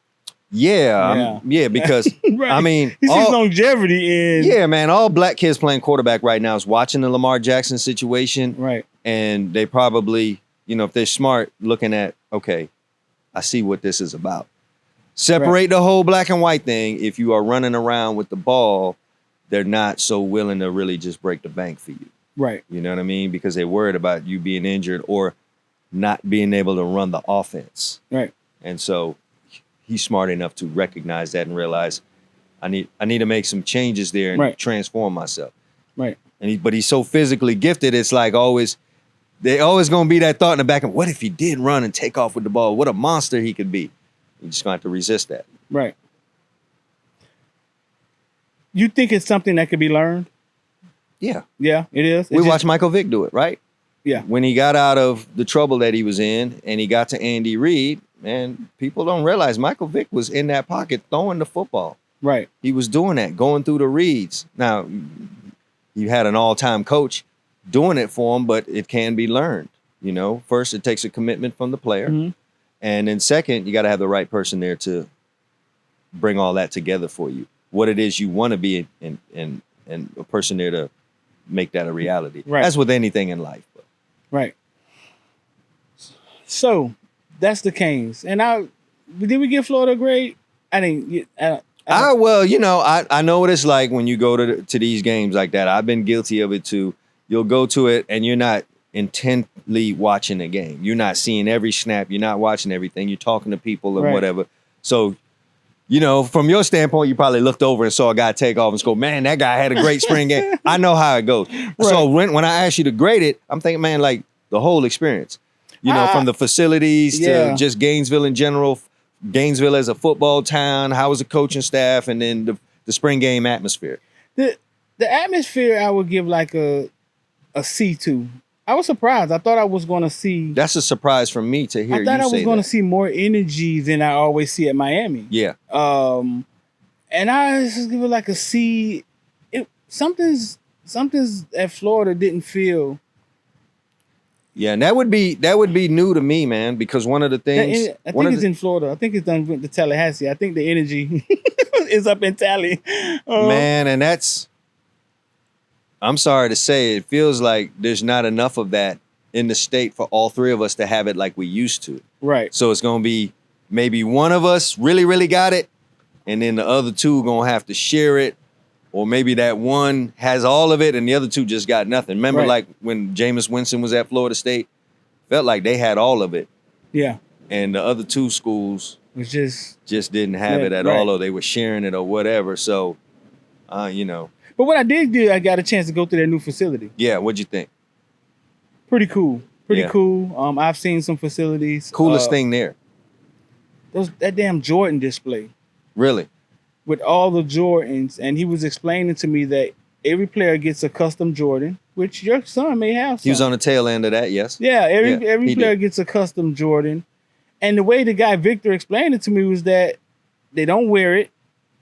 Yeah, because right. I mean, he sees longevity in. Yeah, man, all black kids playing quarterback right now is watching the Lamar Jackson situation, right? And they probably, if they're smart, looking at, okay, I see what this is about. Separate the whole black and white thing. If you are running around with the ball, they're not so willing to really just break the bank for you, right? You know what I mean? Because they're worried about you being injured or not being able to run the offense, right? And so he's smart enough to recognize that and realize I need to make some changes there and transform myself. Right. But he's so physically gifted, it's like they always gonna be that thought in the back of what if he did run and take off with the ball? What a monster he could be. You're just gonna have to resist that. Right. You think it's something that could be learned? Yeah. Yeah, it is. We watched Michael Vick do it, right? Yeah. When he got out of the trouble that he was in and he got to Andy Reid, man, people don't realize Michael Vick was in that pocket throwing the football. Right. He was doing that, going through the reads. Now, you had an all-time coach doing it for him, but it can be learned. First, it takes a commitment from the player. Mm-hmm. And then second, you got to have the right person there to bring all that together for you. What it is you want to be and a person there to make that a reality. Right. As with anything in life. But. Right. So that's the Canes. And did we give Florida a grade? I didn't. I know what it's like when you go to these games like that. I've been guilty of it too. You'll go to it and you're not intently watching the game. You're not seeing every snap. You're not watching everything. You're talking to people and whatever. So, from your standpoint, you probably looked over and saw a guy take off and go, man, that guy had a great spring game. I know how it goes. Right. So when I ask you to grade it, I'm thinking, man, like the whole experience, from the facilities to just Gainesville in general, Gainesville as a football town, how was the coaching staff, and then the spring game atmosphere. The The atmosphere I would give like a C to. I was surprised. I thought I was going to see. That's a surprise from me to hear you say that. I thought I was going to see more energy than I always see at Miami. Yeah. And I just give it like a C. Something's at Florida didn't feel. Yeah, and that would be new to me, man. Because one of the things I think it's in Florida. I think it's done with the Tallahassee. I think the energy is up in Tally. Man, and that's. I'm sorry to say, it feels like there's not enough of that in the state for all three of us to have it like we used to. Right. So it's going to be maybe one of us really, really got it, and then the other two going to have to share it, or maybe that one has all of it and the other two just got nothing. Remember, like when Jameis Winston was at Florida State, felt like they had all of it. Yeah. And the other two schools was just didn't have it at all, or they were sharing it or whatever. So, you know. But what I did do, I got a chance to go to their new facility. Yeah, what'd you think? Pretty cool. Pretty cool. I've seen some facilities. Coolest thing there. That damn Jordan display. Really? With all the Jordans. And he was explaining to me that every player gets a custom Jordan, which your son may have some. He was on the tail end of that, yes. Yeah, every player gets a custom Jordan. And the way the guy Victor explained it to me was that they don't wear it.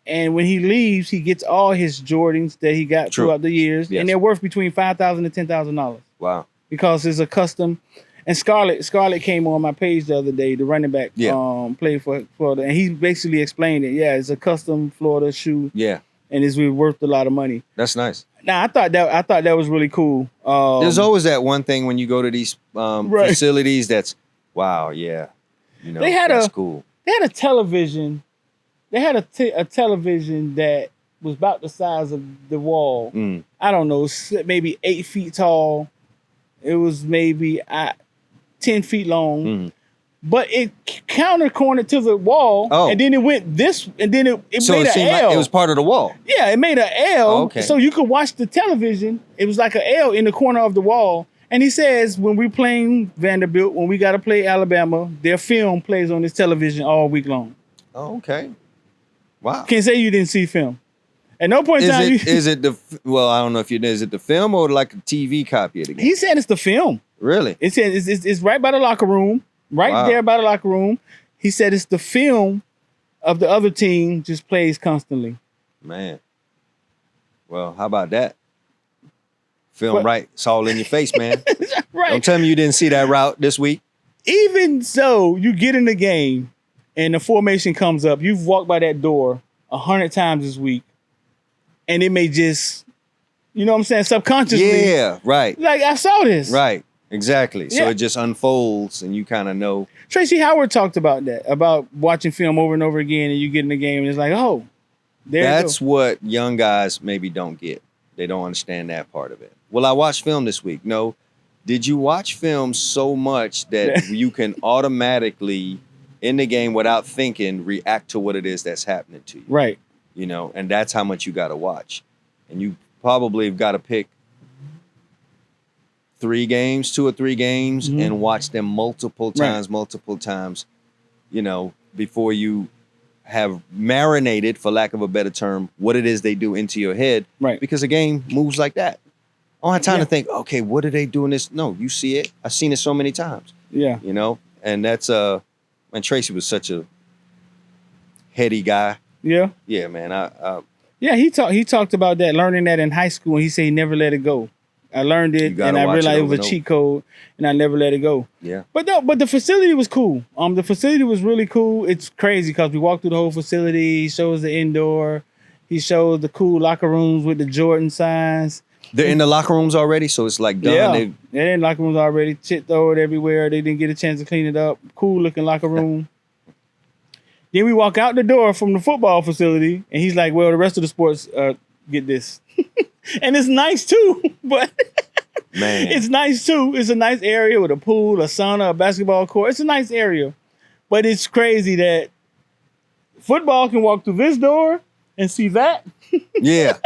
And when he leaves, he gets all his Jordans that he got throughout the years. Yes. And they're worth between $5,000 and $10,000. Wow. Because it's a custom. And Scarlett came on my page the other day, the running back played for Florida. And he basically explained it. Yeah, it's a custom Florida shoe. Yeah. And it's worth a lot of money. That's nice. Now, I thought that was really cool. There's always that one thing when you go to these facilities that's, wow, yeah. You know, that's cool. They had a television. They had a television that was about the size of the wall. I don't know, maybe 8 feet tall. It was maybe 10 feet long. But it counter-cornered to the wall, and then it went this, and then it made an L. Like it was part of the wall. Yeah, it made an L, so you could watch the television. It was like an L in the corner of the wall. And he says when we're playing Vanderbilt, when we got to play Alabama, their film plays on this television all week long. Oh, okay. Wow. Can't say you didn't see film. At no point in time. Is it the, well, I don't know if you did. Is it the film or like a TV copy of the game? He said it's the film. Really? It said it's right by the locker room, there by the locker room. He said it's the film of the other team just plays constantly. Man. Well, how about that? Film it's all in your face, man. Right. Don't tell me you didn't see that route this week. Even so, you get in the game and the formation comes up. You've walked by that door 100 times this week, and it may just, you know what I'm saying, subconsciously. Yeah, right. Like, I saw this. Right, exactly. So it just unfolds, and you kind of know. Tracy Howard talked about that, about watching film over and over again, and you get in the game, and it's like, oh, that's what young guys maybe don't get. They don't understand that part of it. Well, I watched film this week. No. Did you watch film so much that you can automatically, in the game without thinking, react to what it is that's happening to you? Right. You know, and that's how much you got to watch. And you probably have got to pick 2 or 3 games, and watch them multiple times, you know, before you have marinated, for lack of a better term, what it is they do into your head. Right. Because a game moves like that. I don't have time to think, okay, what are they doing this? No, you see it. I've seen it so many times. Yeah. You know, and that's, and Tracy was such a heady guy. Yeah. Yeah, man. Yeah, he talked about that, learning that in high school, and he said he never let it go. I learned it, and I realized it was a cheat code, and I never let it go. Yeah. But the facility was cool. The facility was really cool. It's crazy because we walked through the whole facility. He shows the indoor. He shows the cool locker rooms with the Jordan signs. They're in the locker rooms already, so it's like done. Yeah, they're in locker rooms already. Shit thrown everywhere. They didn't get a chance to clean it up. Cool looking locker room. Then we walk out the door from the football facility, and he's like, well, the rest of the sports get this. And it's nice too, but man, it's nice too. It's a nice area with a pool, a sauna, a basketball court. It's a nice area. But it's crazy that football can walk through this door and see that. Yeah.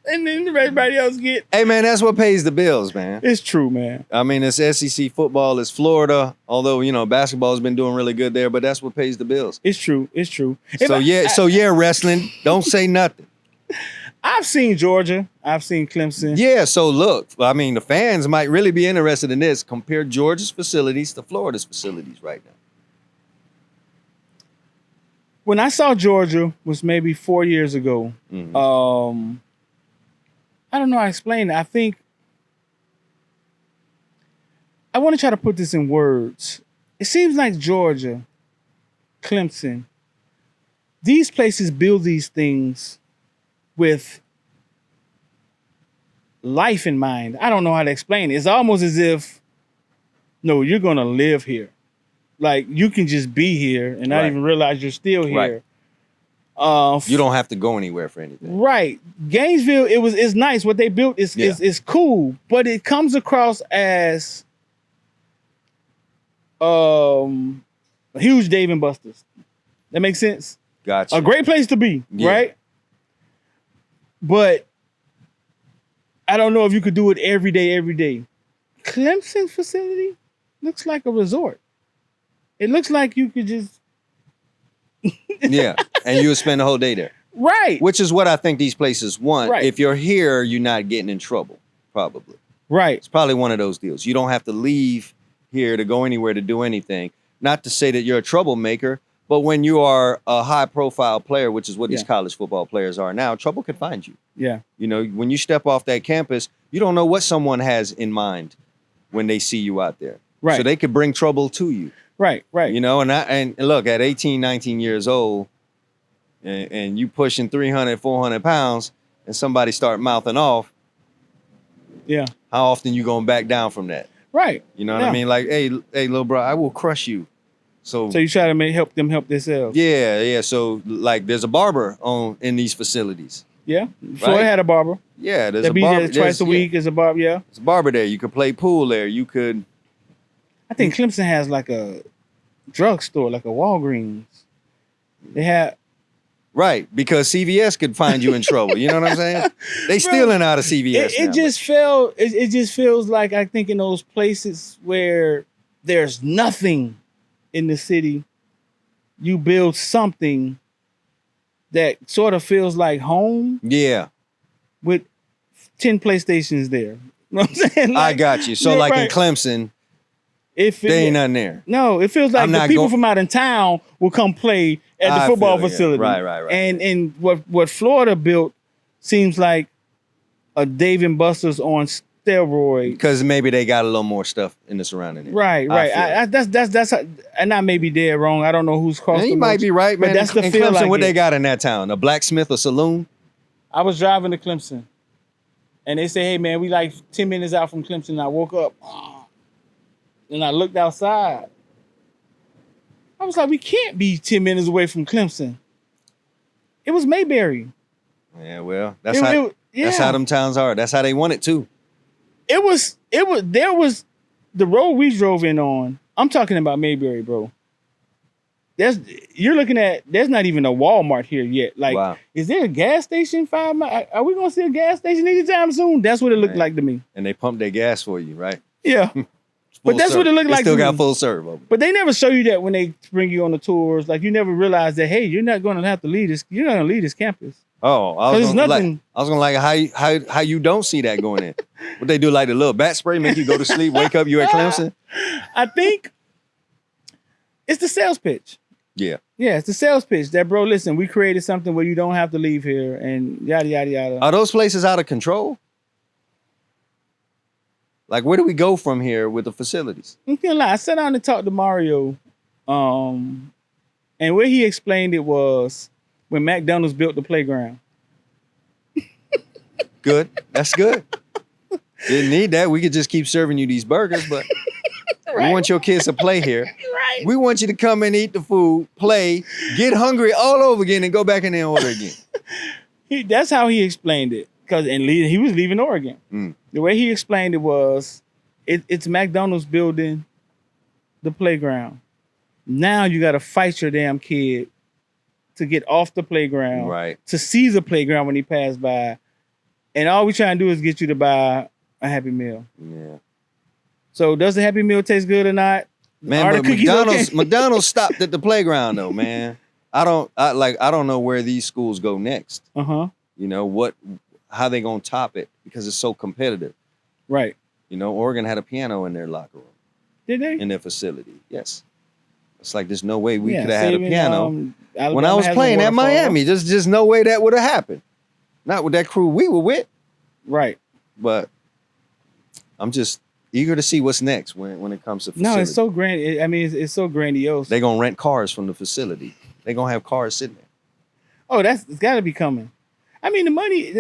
And then everybody else get. Hey, man, that's what pays the bills, man. It's true, man. I mean, it's SEC football, it's Florida, although, you know, basketball's been doing really good there, but that's what pays the bills. It's true. It's true. So, wrestling, don't say nothing. I've seen Georgia. I've seen Clemson. Yeah, so look, I mean, the fans might really be interested in this. Compare Georgia's facilities to Florida's facilities right now. When I saw Georgia was maybe 4 years ago. Mm-hmm. I don't know how to explain it. I think I want to try to put this in words. It seems like Georgia, Clemson, these places build these things with life in mind. I don't know how to explain it. It's almost as if, no, you're going to live here. Like, you can just be here and not even realize you're still here. Right. You don't have to go anywhere for anything. Right. Gainesville, it's nice. What they built is cool, but it comes across as a huge Dave and Buster's. That makes sense? Gotcha. A great place to be, right? But I don't know if you could do it every day. Clemson facility looks like a resort. It looks like you could just... Yeah, and you would spend the whole day there. Right. Which is what I think these places want. Right. If you're here, you're not getting in trouble, probably. Right. It's probably one of those deals. You don't have to leave here to go anywhere to do anything. Not to say that you're a troublemaker, but when you are a high-profile player, which is what these college football players are now, trouble could find you. Yeah. You know, when you step off that campus, you don't know what someone has in mind when they see you out there. Right. So they could bring trouble to you. Right. You know, and look, at 18, 19 years old, and you pushing 300, 400 pounds, and somebody start mouthing off, how often you going back down from that? Right. You know what I mean? Like, hey, little bro, I will crush you. So you try to help them help themselves. Yeah. So, like, there's a barber in these facilities. Yeah. Florida had a barber. Yeah, there's a barber. There twice a week. There's a barber, There's a barber there. You could play pool there. You could... I think Clemson has like a drugstore, like a Walgreens. They have... Right, because CVS could find you in trouble. You know what I'm saying? They stealing out of CVS now. It just feels like, I think, in those places where there's nothing in the city, you build something that sort of feels like home. Yeah. With 10 PlayStations there. You know what I'm saying? Like, I got you. So, in Clemson, there ain't nothing there. No, it feels like the people from out in town will come play at the football facility. Right. And what Florida built seems like a Dave and Buster's on steroids. Because maybe they got a little more stuff in the surrounding area. Right. That's and I may be dead wrong. I don't know who's crossing. You might be right, man. But that's the feel. Clemson, what they got in that town? A blacksmith, a saloon? I was driving to Clemson, and they say, "Hey, man, we like 10 minutes out from Clemson." And I woke up, and I looked outside. I was like, "We can't be 10 minutes away from Clemson." It was Mayberry. Yeah, well, that's how them towns are. That's how they want it too. There was the road we drove in on. I'm talking about Mayberry, bro. You're looking at, there's not even a Walmart here yet. Like, Is there a gas station 5 miles? Are we gonna see a gas station anytime soon? That's what it looked like to me. And they pump their gas for you, right? Yeah. But that's what it looked like. Still got full serve over. But they never show you that when they bring you on the tours. Like, you never realize that, hey, you're not gonna have to leave this. You're not gonna leave this campus. Oh, I was gonna how you don't see that going in. What they do, like the little bat spray, make you go to sleep, wake up, you at Clemson? I think it's the sales pitch. Yeah. Yeah, it's the sales pitch that, bro, listen, we created something where you don't have to leave here and yada, yada, yada. Are those places out of control? Like, where do we go from here with the facilities? I'm feeling like I sat down and talked to Mario, and where he explained it was when McDonald's built the playground. Good. That's good. Didn't need that. We could just keep serving you these burgers, but we want your kids to play here. Right. We want you to come and eat the food, play, get hungry all over again, and go back in there and order again. That's how he explained it. He was leaving Oregon. The way he explained it was, it's McDonald's building the playground. Now you got to fight your damn kid to get off the playground, right? To see the playground when he passed by, and all we trying to do is get you to buy a Happy Meal. Yeah. So does the Happy Meal taste good or not? Man, but McDonald's stopped at the playground though, man. I don't know where these schools go next. Uh-huh. You know, how they gonna top it because it's so competitive. Right. You know, Oregon had a piano in their locker room. Did they? In their facility, yes. It's like there's no way we could have had a piano. When I Alabama was playing at Miami, just no way that would have happened. Not with that crew we were with. Right. But I'm just eager to see what's next when it comes to facility. No, it's so grand. I mean, it's so grandiose. They're going to rent cars from the facility. They're going to have cars sitting there. Oh, it's got to be coming. I mean, the money,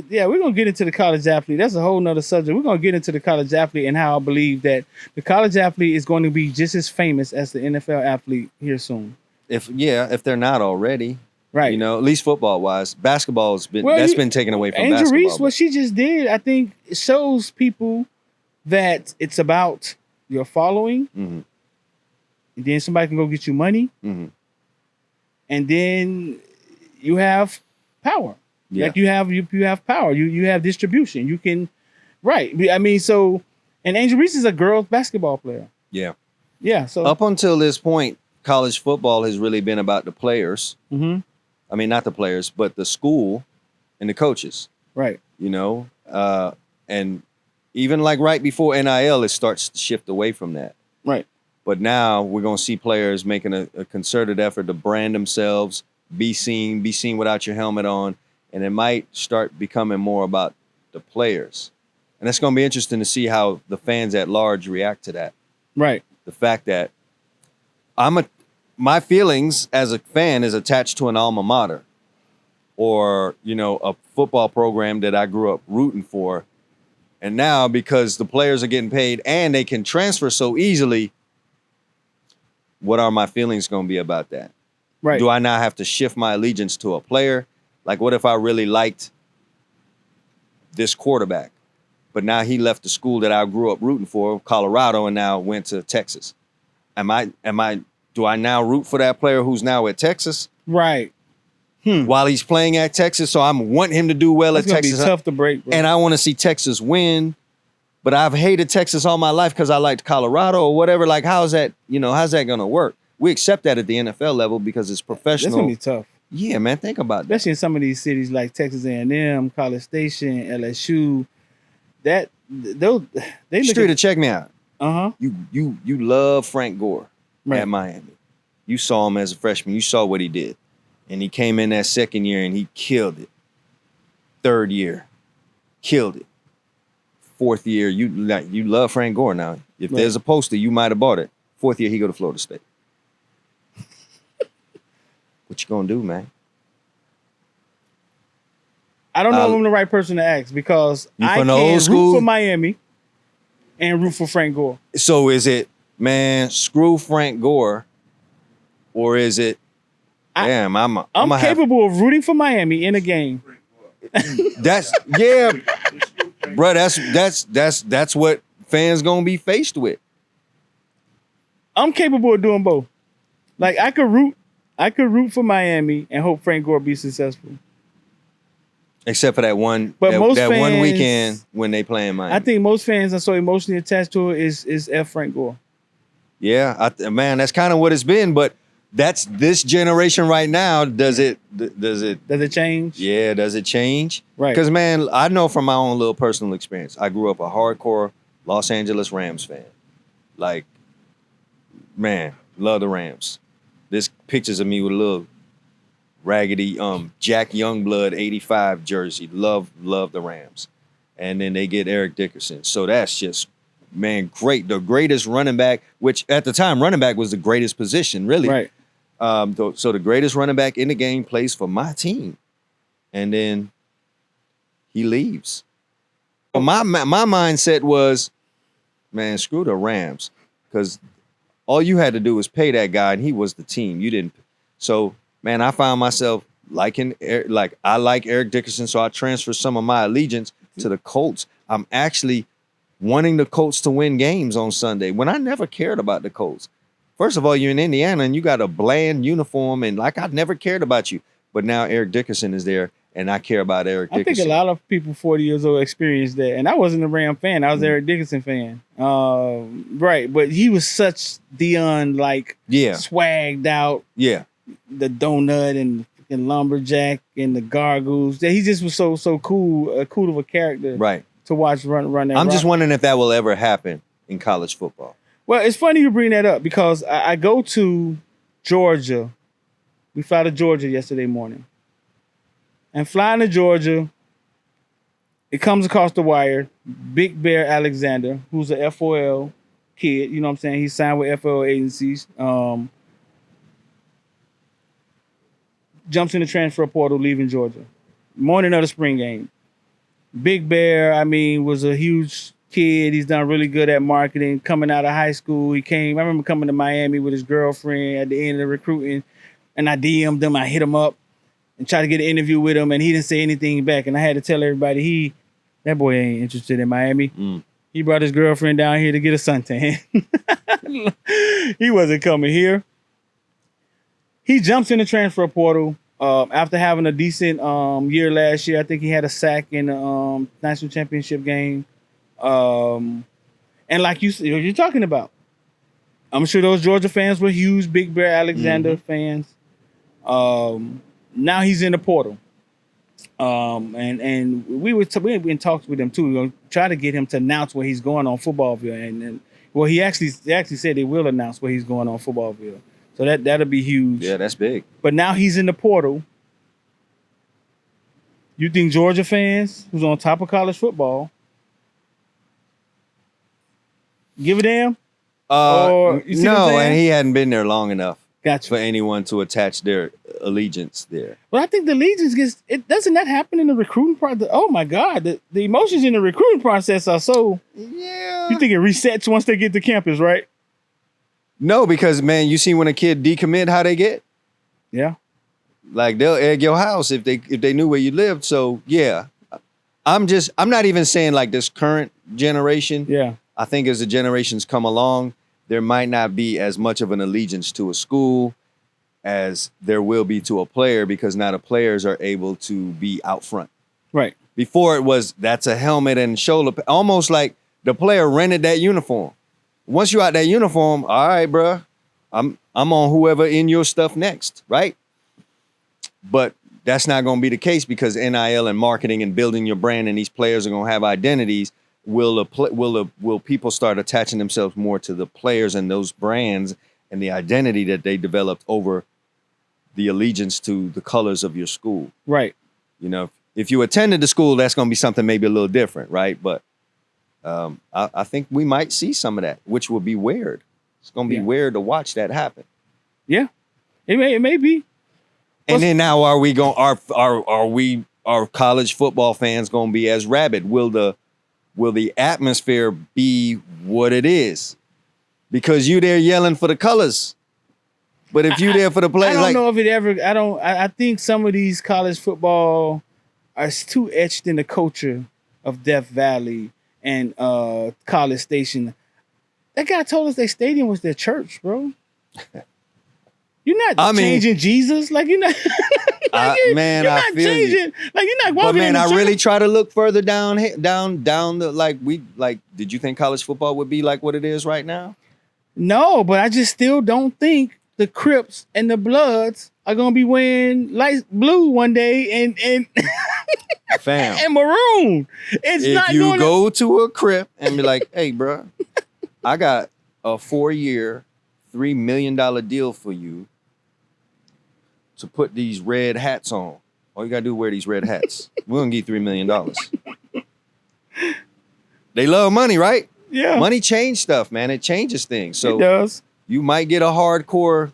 yeah, we're going to get into the college athlete. That's a whole nother subject. We're going to get into the college athlete and how I believe that the college athlete is going to be just as famous as the NFL athlete here soon. If they're not already. Right. You know, at least football-wise. Basketball's been taken away from Angel basketball. Reese, what she just did, I think, shows people that it's about your following. Mm-hmm. And then somebody can go get you money. Mm-hmm. And then you have power. Yeah. Like you have power. You have distribution. You can, right. I mean, so, and Angel Reese is a girls basketball player. Yeah. Yeah. So up until this point, college football has really been about the players. Mm-hmm. I mean, not the players, but the school and the coaches. Right. You know, and even like right before NIL, it starts to shift away from that. Right. But now we're going to see players making a concerted effort to brand themselves, be seen without your helmet on, and it might start becoming more about the players. And it's going to be interesting to see how the fans at large react to that. Right. The fact that my feelings as a fan is attached to an alma mater or, you know, a football program that I grew up rooting for. And now because the players are getting paid and they can transfer so easily, what are my feelings going to be about that? Right. Do I now have to shift my allegiance to a player? Like, what if I really liked this quarterback, but now he left the school that I grew up rooting for, Colorado, and now went to Texas? Do I now root for that player who's now at Texas? Right. While he's playing at Texas, so I want him to do well at Texas. It's gonna be tough to break, bro. And I want to see Texas win, but I've hated Texas all my life because I liked Colorado or whatever. Like, how's that going to work? We accept that at the NFL level because it's professional. That's gonna be tough. Yeah, man, think about that. Especially in some of these cities like Texas A&M, College Station, LSU. They Streeter, check me out. Uh-huh. You love Frank Gore Right. at Miami. You saw him as a freshman. You saw what he did. And he came in that second year and he killed it. Third year, killed it. Fourth year, you love Frank Gore now. If Right. there's a poster, you might have bought it. Fourth year, he go to Florida State. What you gonna do, man? I don't know if I'm the right person to ask because I from the can't old school? root for Miami and root for Frank Gore. So is it, man, screw Frank Gore, or is it, damn, I'm capable of rooting for Miami in a game. That's yeah, bro. That's what fans gonna be faced with. I'm capable of doing both. Like I could root for Miami and hope Frank Gore be successful. Except for that one, but most that fans, one weekend when they play in Miami. I think most fans are so emotionally attached to it is F. Frank Gore. Yeah, man, that's kind of what it's been. But that's this generation right now. Does it change? Yeah, does it change? Right. Because, man, I know from my own little personal experience. I grew up a hardcore Los Angeles Rams fan. Like, man, love the Rams. There's pictures of me with a little raggedy Jack Youngblood 85 jersey. Love the Rams. And then they get Eric Dickerson. So that's just, man, great. The greatest running back, which at the time running back was the greatest position, really. Right. So the greatest running back in the game plays for my team. And then he leaves. But my mindset was, man, screw the Rams. Because all you had to do was pay that guy, and he was the team. You didn't. So, man, I found myself I like Eric Dickerson, so I transferred some of my allegiance to the Colts. I'm actually wanting the Colts to win games on Sunday when I never cared about the Colts. First of all, you're in Indiana, and you got a bland uniform, and I never cared about you. But now Eric Dickerson is there, and I care about Eric Dickerson. I think a lot of people 40 years old experienced that. And I wasn't a Ram fan. I was an Eric Dickerson fan. Right. But he was such Deion, swagged out. Yeah. The donut and and lumberjack and the gargoyles. He just was so cool, cool of a character. Right. To watch run that. I'm just wondering if that will ever happen in college football. Well, it's funny you bring that up because I go to Georgia. We fly to Georgia yesterday morning. And flying to Georgia, it comes across the wire, Big Bear Alexander, who's a FOL kid, you know what I'm saying? He signed with FOL agencies. Jumps in the transfer portal, leaving Georgia. Morning of the spring game. Big Bear, I mean, was a huge kid. He's done really good at marketing. Coming out of high school, I remember coming to Miami with his girlfriend at the end of the recruiting, and I DM'd him, I hit him up and tried to get an interview with him, and he didn't say anything back. And I had to tell everybody, that boy ain't interested in Miami. He brought his girlfriend down here to get a suntan. He wasn't coming here. He jumps in the transfer portal. After having a decent year last year, I think he had a sack in the national championship game. And like you're talking about, I'm sure those Georgia fans were huge Big Bear Alexander fans. Now he's in the portal. And we were in talks with him too. We're gonna try to get him to announce where he's going on FOOTBALLVILLE. And well, they actually said they will announce where he's going on FOOTBALLVILLE. So that'll be huge. Yeah, that's big. But now he's in the portal. You think Georgia fans, who's on top of college football, give a damn? No, and he hadn't been there long enough for you. anyone to attach their allegiance there. Well, I think the allegiance doesn't that happen in the recruiting process? Oh my God, the emotions in the recruiting process are so. Yeah. You think it resets once they get to campus, right? No, because man, you see when a kid decommit, how they get? Yeah. Like they'll egg your house if they knew where you lived. So yeah, I'm not even saying like this current generation. Yeah. I think as the generations come along, there might not be as much of an allegiance to a school as there will be to a player, because now the players are able to be out front. Right. Before it was, that's a helmet and shoulder, almost like the player rented that uniform. Once you out that uniform, all right, bro, I'm on whoever in your stuff next, right? But that's not going to be the case, because NIL and marketing and building your brand, and these players are going to have identities. Will people start attaching themselves more to the players and those brands and the identity that they developed over the allegiance to the colors of your school? Right. You know, if you attended the school, that's going to be something maybe a little different, right? But I think we might see some of that, which will be weird. It's going to be weird to watch that happen. Yeah, it may be. And then now, are college football fans going to be as rabid? Will the atmosphere be what it is? Because you there yelling for the colors, but if you there for the players, I don't know if it ever. I think some of these college football are too etched in the culture of Death Valley and College Station. That guy told us their stadium was their church, bro. You're not changing Jesus, like you're not. Man, you're I not feel changing. you. Like you're not walking. But man, in the I church. really try to look further down the like. Did you think college football would be like what it is right now? No, but I just still don't think the Crips and the Bloods are gonna be wearing light blue one day and Fam. and maroon. It's if not you gonna... go to a Crip and be like, hey, bro, I got a 4-year, $3 million deal for you to put these red hats on. All you gotta do is wear these red hats. We're gonna give you $3 million. They love money, right? Yeah. Money changes stuff, man. It changes things. So it does. You might get a hardcore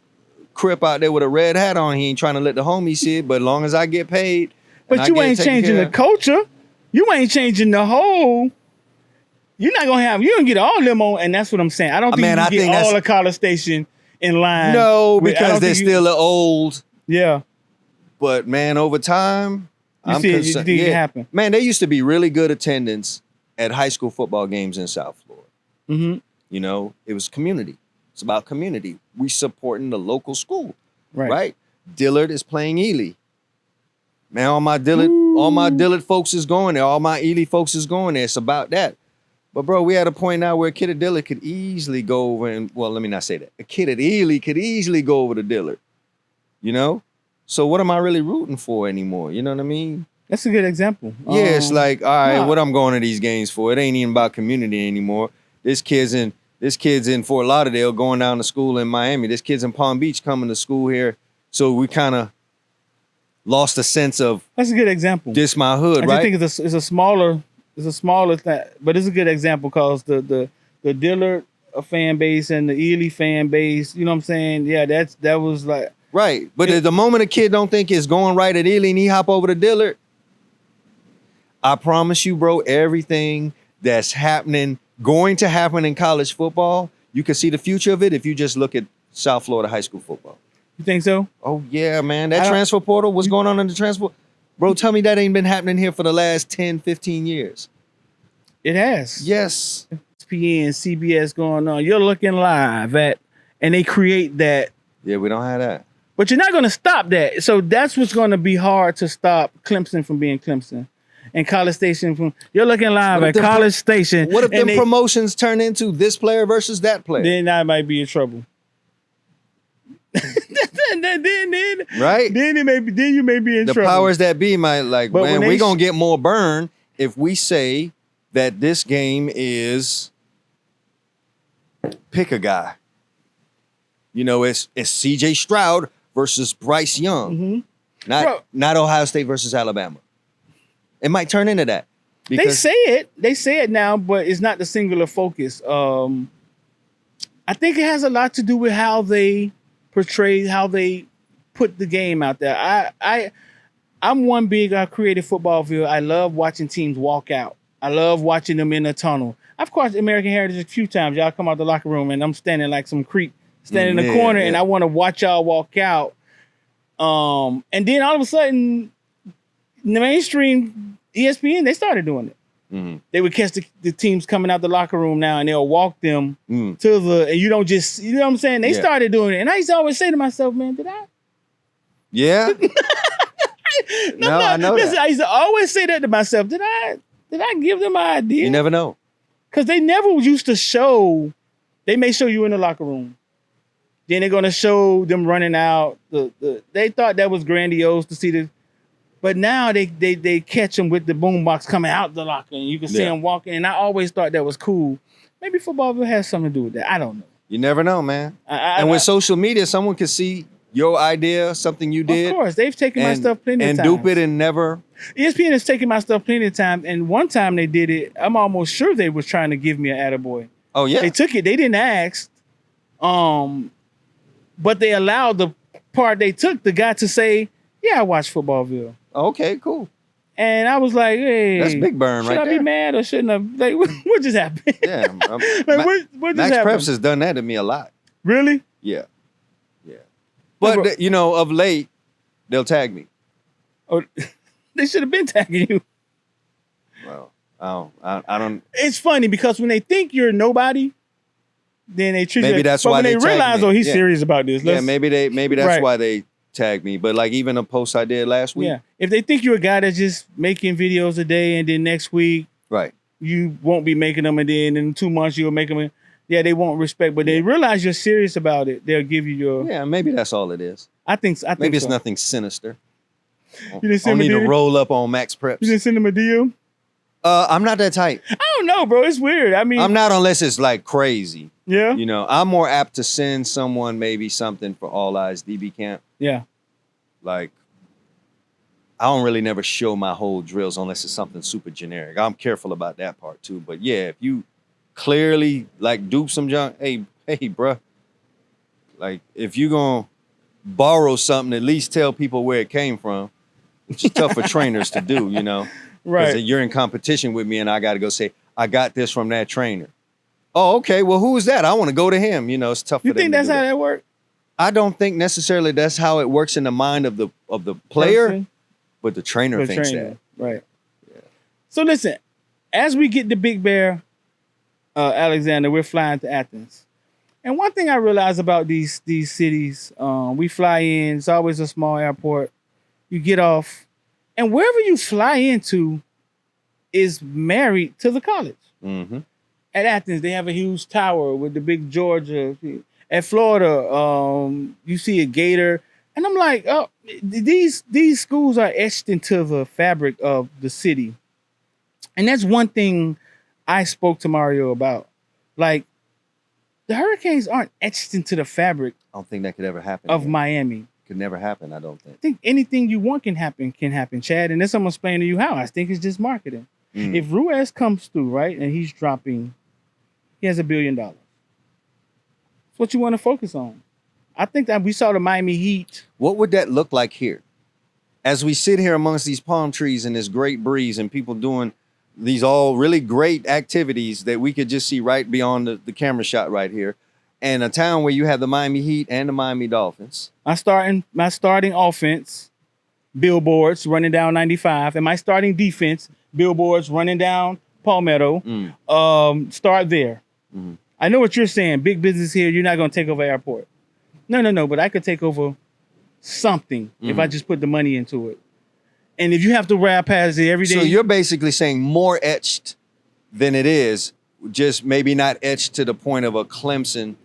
Crip out there with a red hat on. He ain't trying to let the homies see it, but as long as I get paid. But you ain't changing the culture. You ain't changing the whole. You're not gonna get all of them on, and that's what I'm saying. I don't think you get all of College Station in line. No, because they're still old. Yeah. But man, over time, you think it happen. Man, there used to be really good attendance at high school football games in South Florida. Mm-hmm. You know, it was community. It's about community. We supporting the local school, right? Dillard is playing Ely. Man, all my Dillard folks is going there. All my Ely folks is going there. It's about that. But bro, we had a point now where a kid at Dillard could easily go over and, well, let me not say that. A kid at Ely could easily go over to Dillard. You know? So what am I really rooting for anymore? You know what I mean? That's a good example. Yeah, it's like, all right, what I'm going to these games for? It ain't even about community anymore. This kid's in Fort Lauderdale going down to school in Miami. This kid's in Palm Beach coming to school here. So we kind of lost a sense of. That's a good example. This my hood, right? I think it's a smaller thing, but it's a good example because the Dillard fan base and the Ely fan base. You know what I'm saying? Yeah, that was like right. But the moment a kid don't think it's going right at Ely and he hop over to Dillard, I promise you, bro, everything that's going to happen in college football, you can see the future of it if you just look at South Florida high school football. You think so? Oh, yeah, man. That transfer portal, what's going on in the transfer? Bro, tell me that ain't been happening here for the last 10, 15 years. It has. Yes. ESPN, CBS going on. You're looking live and they create that. Yeah, we don't have that. But you're not going to stop that. So that's what's going to be hard to stop Clemson from being Clemson. And College Station, you're looking live at College Station. What if them promotions turn into this player versus that player? Then I might be in trouble. Right? Then you may be in trouble. The powers that be might like, but man, we're going to get more burn if we say that this game is pick a guy. You know, it's CJ Stroud versus Bryce Young. Mm-hmm. Not Ohio State versus Alabama. It might turn into that. They say it now, but it's not the singular focus. I think it has a lot to do with how they portray, how they put the game out there. I'm one big creative Footballville. I love watching teams walk out. I love watching them in the tunnel. I've watched American Heritage a few times. Y'all come out the locker room and I'm standing like some creep, standing in the corner, and I want to watch y'all walk out. And then all of a sudden, the mainstream ESPN, they started doing it. Mm-hmm. They would catch the teams coming out the locker room now and they'll walk them to and you don't just, you know what I'm saying? They started doing it. And I used to always say to myself, man, did I? Yeah. No, I know listen, that. I used to always say that to myself. Did I give them my idea? You never know. Because they never used to show, they may show you in the locker room. Then they're going to show them running out. They thought that was grandiose to see the. But now they catch them with the boombox coming out the locker and you can see them walking. And I always thought that was cool. Maybe Footballville has something to do with that. I don't know. You never know, man. And with social media, someone can see your idea, something you did. Of course. They've taken my stuff plenty of times. And dupe it and never. ESPN has taken my stuff plenty of times. And one time they did it, I'm almost sure they was trying to give me an attaboy. Oh, yeah. They took it. They didn't ask. But they allowed the part they took, the guy to say, yeah, I watched Footballville. Okay, cool. And I was like, hey. That's big burn right there. Should I be mad or shouldn't I? Like, what just happened? Yeah. Like, what just Max happened? Preps has done that to me a lot. Really? Yeah. Yeah. But, you know, of late, they'll tag me. Oh, they should have been tagging you. Well, I don't. It's funny because when they think you're nobody, then they treat you. Maybe that's but why when they realize, me. He's serious about this. Maybe that's why they tag me. But like even a post I did last week. Yeah. If they think you're a guy that's just making videos a day and then next week you won't be making them and then in 2 months you'll make them. Yeah, they won't respect. But they realize you're serious about it. They'll give you your. Yeah, maybe that's all it is. I think maybe it's so. nothing sinister. You didn't send I need to roll up on Max Preps. You didn't send him a DM? I'm not that type. I don't know, bro. It's weird. I mean, I'm not unless it's like crazy. Yeah. You know, I'm more apt to send someone maybe something for All Eyes DB Camp. Yeah. Like, I don't really never show my whole drills unless it's something super generic. I'm careful about that part too. But yeah, if you clearly like dupe some junk, hey, bruh. Like, if you gonna borrow something, at least tell people where it came from. Which is tough for trainers to do, you know. Right. Because you're in competition with me and I got to go say, I got this from that trainer. Oh, okay. Well, who is that? I want to go to him. You know, it's tough for them. You think that's how that works? I don't think necessarily that's how it works in the mind of the player, Person? But the trainer thinks that. Right. Yeah. So listen, as we get to Big Bear, Alexander, we're flying to Athens. And one thing I realize about these cities, we fly in, it's always a small airport. You get off, and wherever you fly into is married to the college. Mm-hmm. At Athens, they have a huge tower with the big Georgia. At Florida, you see a Gator. And I'm like, oh, these schools are etched into the fabric of the city. And that's one thing I spoke to Mario about. Like, the Hurricanes aren't etched into the fabric. I don't think that could ever happen of Miami. Could never happen, I don't think. I think anything you want can happen, Chad. And that's I'm gonna explain to you how. I think it's just marketing. If Ruiz comes through, right, and he has $1 billion. That's what you want to focus on. I think that we saw the Miami Heat. What would that look like here? As we sit here amongst these palm trees and this great breeze and people doing these all really great activities that we could just see right beyond the camera shot right here, and a town where you have the Miami Heat and the Miami Dolphins. My starting offense, billboards running down 95, and my starting defense, billboards running down Palmetto. Start there. I know what you're saying. Big business here. You're not going to take over airport. No. But I could take over something if I just put the money into it. And if you have to ride past it every day. So you're basically saying more etched than it is, just maybe not etched to the point of a Clemson.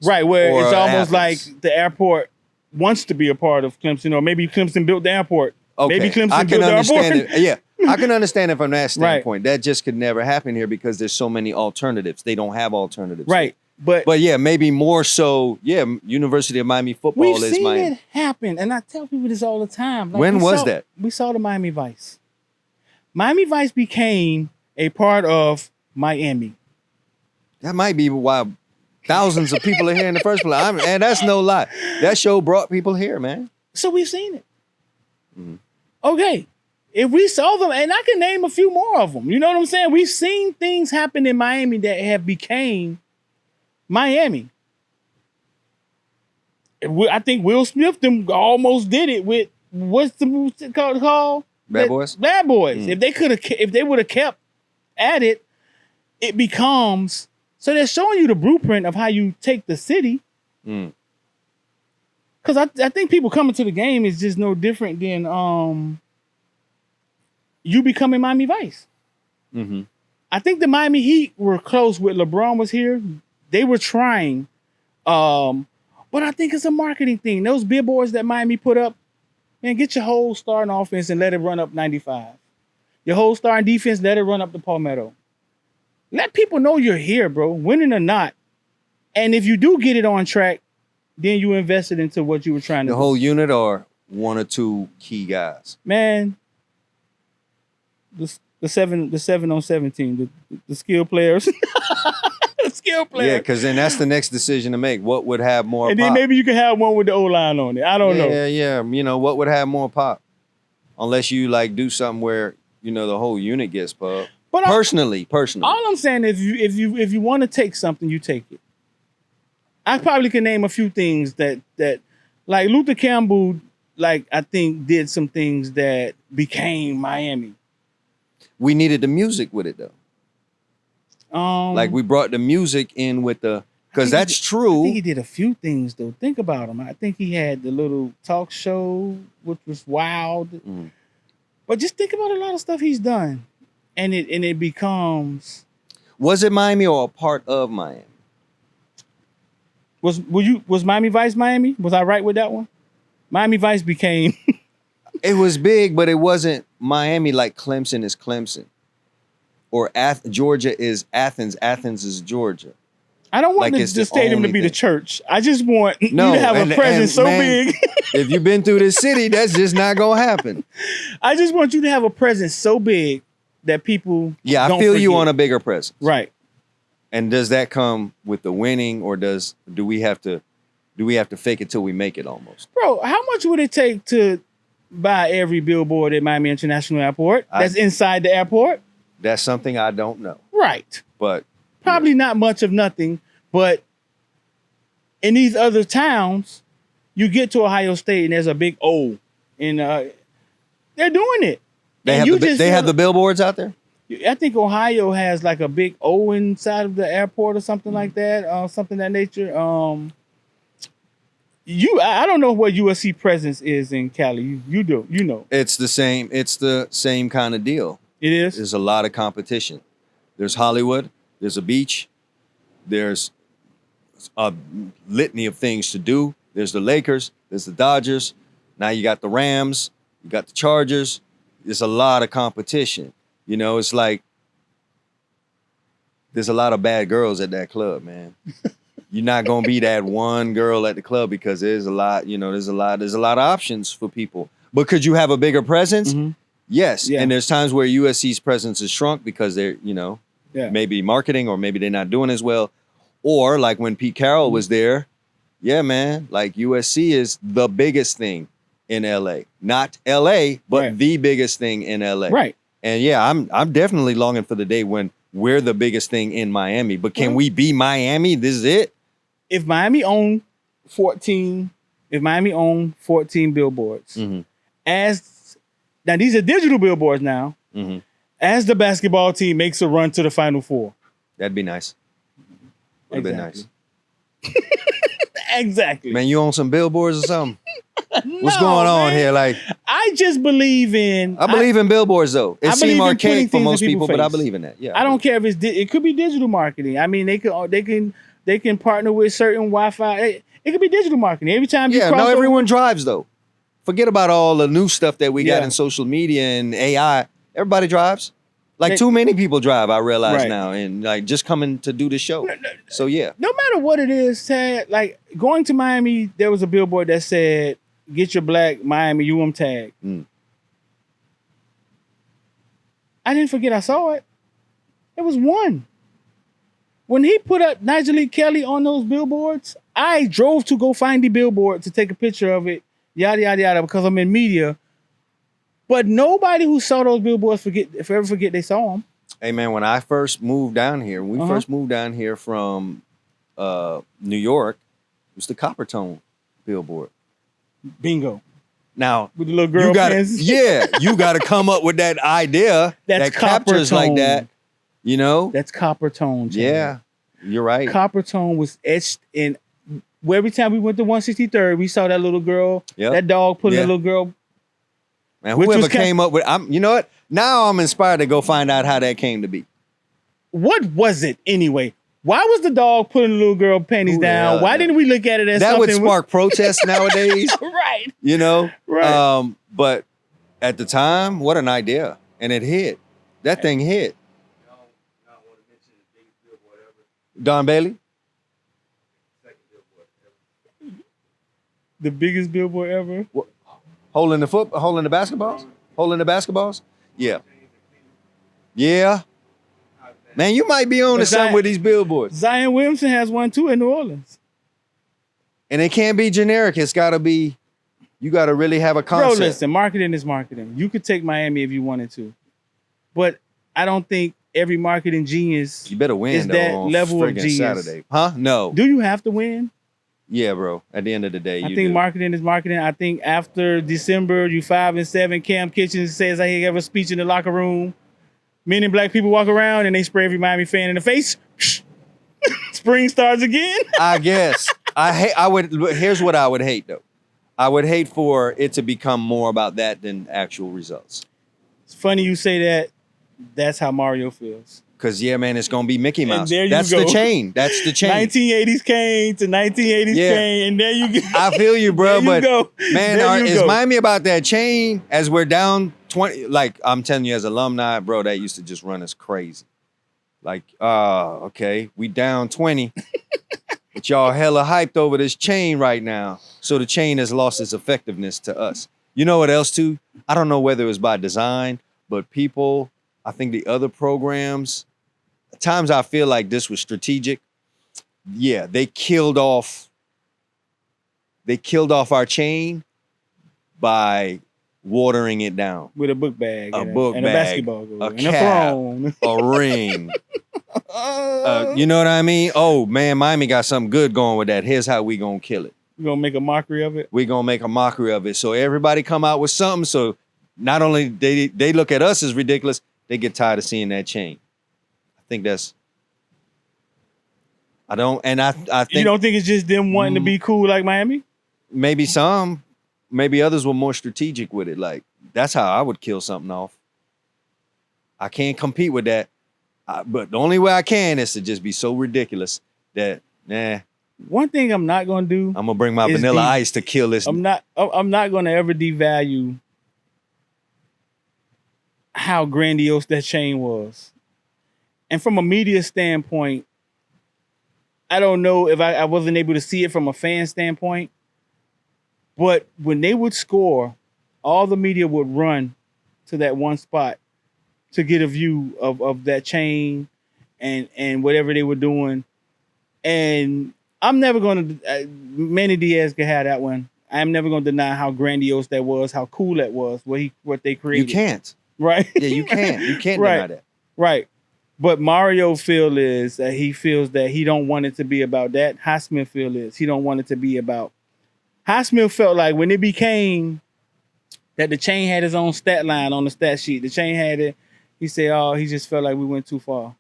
Right, where it's almost like the airport wants to be a part of Clemson, or maybe Clemson built the airport. Okay. Maybe Clemson I can built understand the airport. it. Yeah, I can understand it from that standpoint. Right. That just could never happen here because there's so many alternatives. They don't have alternatives. Right. But yeah, maybe more so. Yeah, University of Miami football we've is seen Miami. it happen, and I tell people this all the time. Like, when was that? We saw the Miami Vice. Miami Vice became a part of Miami. That might be why thousands of people are here in the first place. And that's no lie. That show brought people here, man. So we've seen it. Okay. If we saw them, and I can name a few more of them. You know what I'm saying? We've seen things happen in Miami that have became Miami. I think Will Smith them almost did it with what's the movie called? Bad Boys. Bad Boys. If they would have kept at it, it becomes. So they're showing you the blueprint of how you take the city. Because I think people coming to the game is just no different than you becoming Miami Vice. I think the Miami Heat were close with LeBron was here. They were trying. But I think it's a marketing thing. Those billboards that Miami put up, man, get your whole starting offense and let it run up 95. Your whole starting defense, let it run up the Palmetto. Let people know you're here, bro, winning or not. And if you do get it on track, then you invested into what you were trying to do. The whole unit or one or two key guys? Man, the 7-on-7 team, the skill players. The skill players. Yeah, because then that's the next decision to make. What would have more and pop? then maybe you can have one with the O-line on it. I don't know. Yeah. You know, what would have more pop? Unless you like do something where, you know, the whole unit gets pub. But personally. All I'm saying is if you want to take something, you take it. I probably can name a few things that like Luther Campbell, like I think did some things that became Miami. We needed the music with it though. Like we brought the music in with the, because that's true. I think he did a few things though. Think about him. I think he had the little talk show, which was wild. But just think about a lot of stuff he's done. And it becomes. Was it Miami or a part of Miami? Was Miami Vice Miami? Was I right with that one? Miami Vice became. It was big, but it wasn't Miami like Clemson is Clemson. Or Georgia is Athens. Athens is Georgia. I don't want the stadium to be the church. I just want you to have a presence so big. If you've been through this city, that's just not going to happen. I just want you to have a presence so big that people I feel you on a bigger presence. Right. And does that come with the winning, or do we have to fake it till we make it almost? Bro, how much would it take to buy every billboard at Miami International Airport that's inside the airport? That's something I don't know. Right. But probably not much of nothing, but in these other towns, you get to Ohio State and there's a big O, and they're doing it. They have the billboards out there? I think Ohio has like a big O inside of the airport or something like that, something of that nature. I don't know what USC presence is in Cali. You do, you know. It's the same kind of deal. It is? There's a lot of competition. There's Hollywood, there's a beach, there's a litany of things to do. There's the Lakers, there's the Dodgers. Now you got the Rams. You got the Chargers. There's a lot of competition. You know, it's like there's a lot of bad girls at that club, man. You're not gonna be that one girl at the club because there's a lot, you know, there's a lot of options for people. But could you have a bigger presence? Mm-hmm. Yes. Yeah. And there's times where USC's presence is shrunk because they're, you know, maybe marketing or maybe they're not doing as well. Or like when Pete Carroll was there, yeah, man, like USC is the biggest thing in LA. Not LA, but the biggest thing in LA. Right. And yeah, I'm definitely longing for the day when we're the biggest thing in Miami. But can we be Miami? This is it? If Miami owned 14 billboards, as now these are digital billboards now, as the basketball team makes a run to the Final Four. That'd be nice. Would have been nice. Exactly. Man, you own some billboards or something? What's going on here? Like, I just believe in. I believe in billboards though. It seems archaic for most people, but I believe in that. Yeah. I don't care if it's. It could be digital marketing. I mean, they can partner with certain Wi-Fi. It could be digital marketing. Every time you cross over, everyone drives though. Forget about all the new stuff that we got in social media and AI. Everybody drives. Like too many people drive, I realize now, and like just coming to do the show. So yeah. No matter what it is, Tad, like going to Miami, there was a billboard that said, "Get your black Miami UM tag." I didn't forget I saw it. It was one. When he put up Nigel Lee Kelly on those billboards, I drove to go find the billboard to take a picture of it, yada, yada, yada, because I'm in media. But nobody who saw those billboards ever forget they saw them. Hey, man, when I first moved down here, first moved down here from New York, it was the Coppertone billboard. Bingo. Now, with the little girl you got to come up with that idea that captures like that. You know? That's Coppertone. Yeah, you're right. Coppertone was etched in. Every time we went to 163rd, we saw that little girl, that dog putting a little girl. Man, whoever came up with, you know what? Now I'm inspired to go find out how that came to be. What was it anyway? Why was the dog putting the little girl panties down? Why didn't we look at it as that something would spark protests nowadays? Right. You know? Right. But at the time, what an idea. And it hit. That thing hit. Don Bailey? The biggest billboard ever? What? Holding the basketballs? Holding the basketballs? Yeah. Yeah. Man, you might be on to something with these billboards. Zion Williamson has one too in New Orleans. And it can't be generic. It's got to be, you got to really have a concept. Bro, listen, marketing is marketing. You could take Miami if you wanted to. But I don't think every marketing genius you better win, is though, that on level of genius. Saturday. Huh? No. Do you have to win? Yeah, bro. At the end of the day, I think marketing is marketing. I think after December, you 5-7. Cam Kitchens says he gave a speech in the locker room. Men in black people walk around and they spray every Miami fan in the face. Spring starts again. I guess. Here's what I would hate though. I would hate for it to become more about that than actual results. It's funny you say that. That's how Mario feels. Because, yeah, man, it's going to be Mickey Mouse. That's the chain. That's the chain. 1980s Kane to 1980s Kane, and there you go. I feel you, bro. But, man, is go. Miami about that chain as we're down 20? Like, I'm telling you, as alumni, bro, that used to just run us crazy. Like, okay, we down 20. But y'all hella hyped over this chain right now. So the chain has lost its effectiveness to us. You know what else, too? I don't know whether it was by design, but people, I think the other programs, at times I feel like this was strategic. Yeah, they killed off our chain by watering it down. With a book bag. A basketball goal. A cap, a ring. You know what I mean? Oh, man, Miami got something good going with that. Here's how we going to kill it. We're going to make a mockery of it? We're going to make a mockery of it. So everybody come out with something. So not only they look at us as ridiculous, they get tired of seeing that chain. I think that's... I think... You don't think it's just them wanting to be cool like Miami? Maybe some. Maybe others were more strategic with it. Like, that's how I would kill something off. I can't compete with that. But the only way I can is to just be so ridiculous that, One thing I'm not gonna do. I'm gonna bring my Vanilla Ice to kill this. I'm not gonna ever devalue how grandiose that chain was. And from a media standpoint, I don't know if I wasn't able to see it from a fan standpoint, but when they would score, all the media would run to that one spot to get a view of that chain and whatever they were doing. And I'm never going to, Manny Diaz could have that one. I'm never going to deny how grandiose that was, how cool that was, what they created. You can't. Right? Yeah, you can't. You can't right. deny that. Right. But Mario feel is that he feels that he don't want it to be about that. Highsmith feel is he don't want it to be about. Highsmith felt like when it became that the chain had his own stat line on the stat sheet, the chain had it, he said, oh, he just felt like we went too far.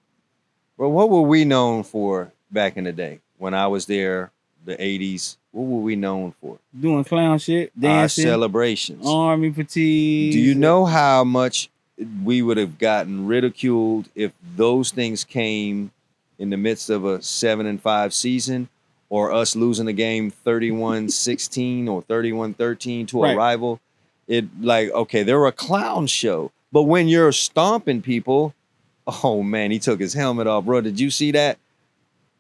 Well, what were we known for back in the day? When I was there, the 80s, what were we known for? Doing clown shit, dancing. Our celebrations. Army fatigue. Do you know how much we would have gotten ridiculed if those things came in the midst of a 7-5 season or us losing a game 31-16 or 31-13 to a rival? It okay, they're a clown show. But when you're stomping people, oh man, he took his helmet off, bro. Did you see that?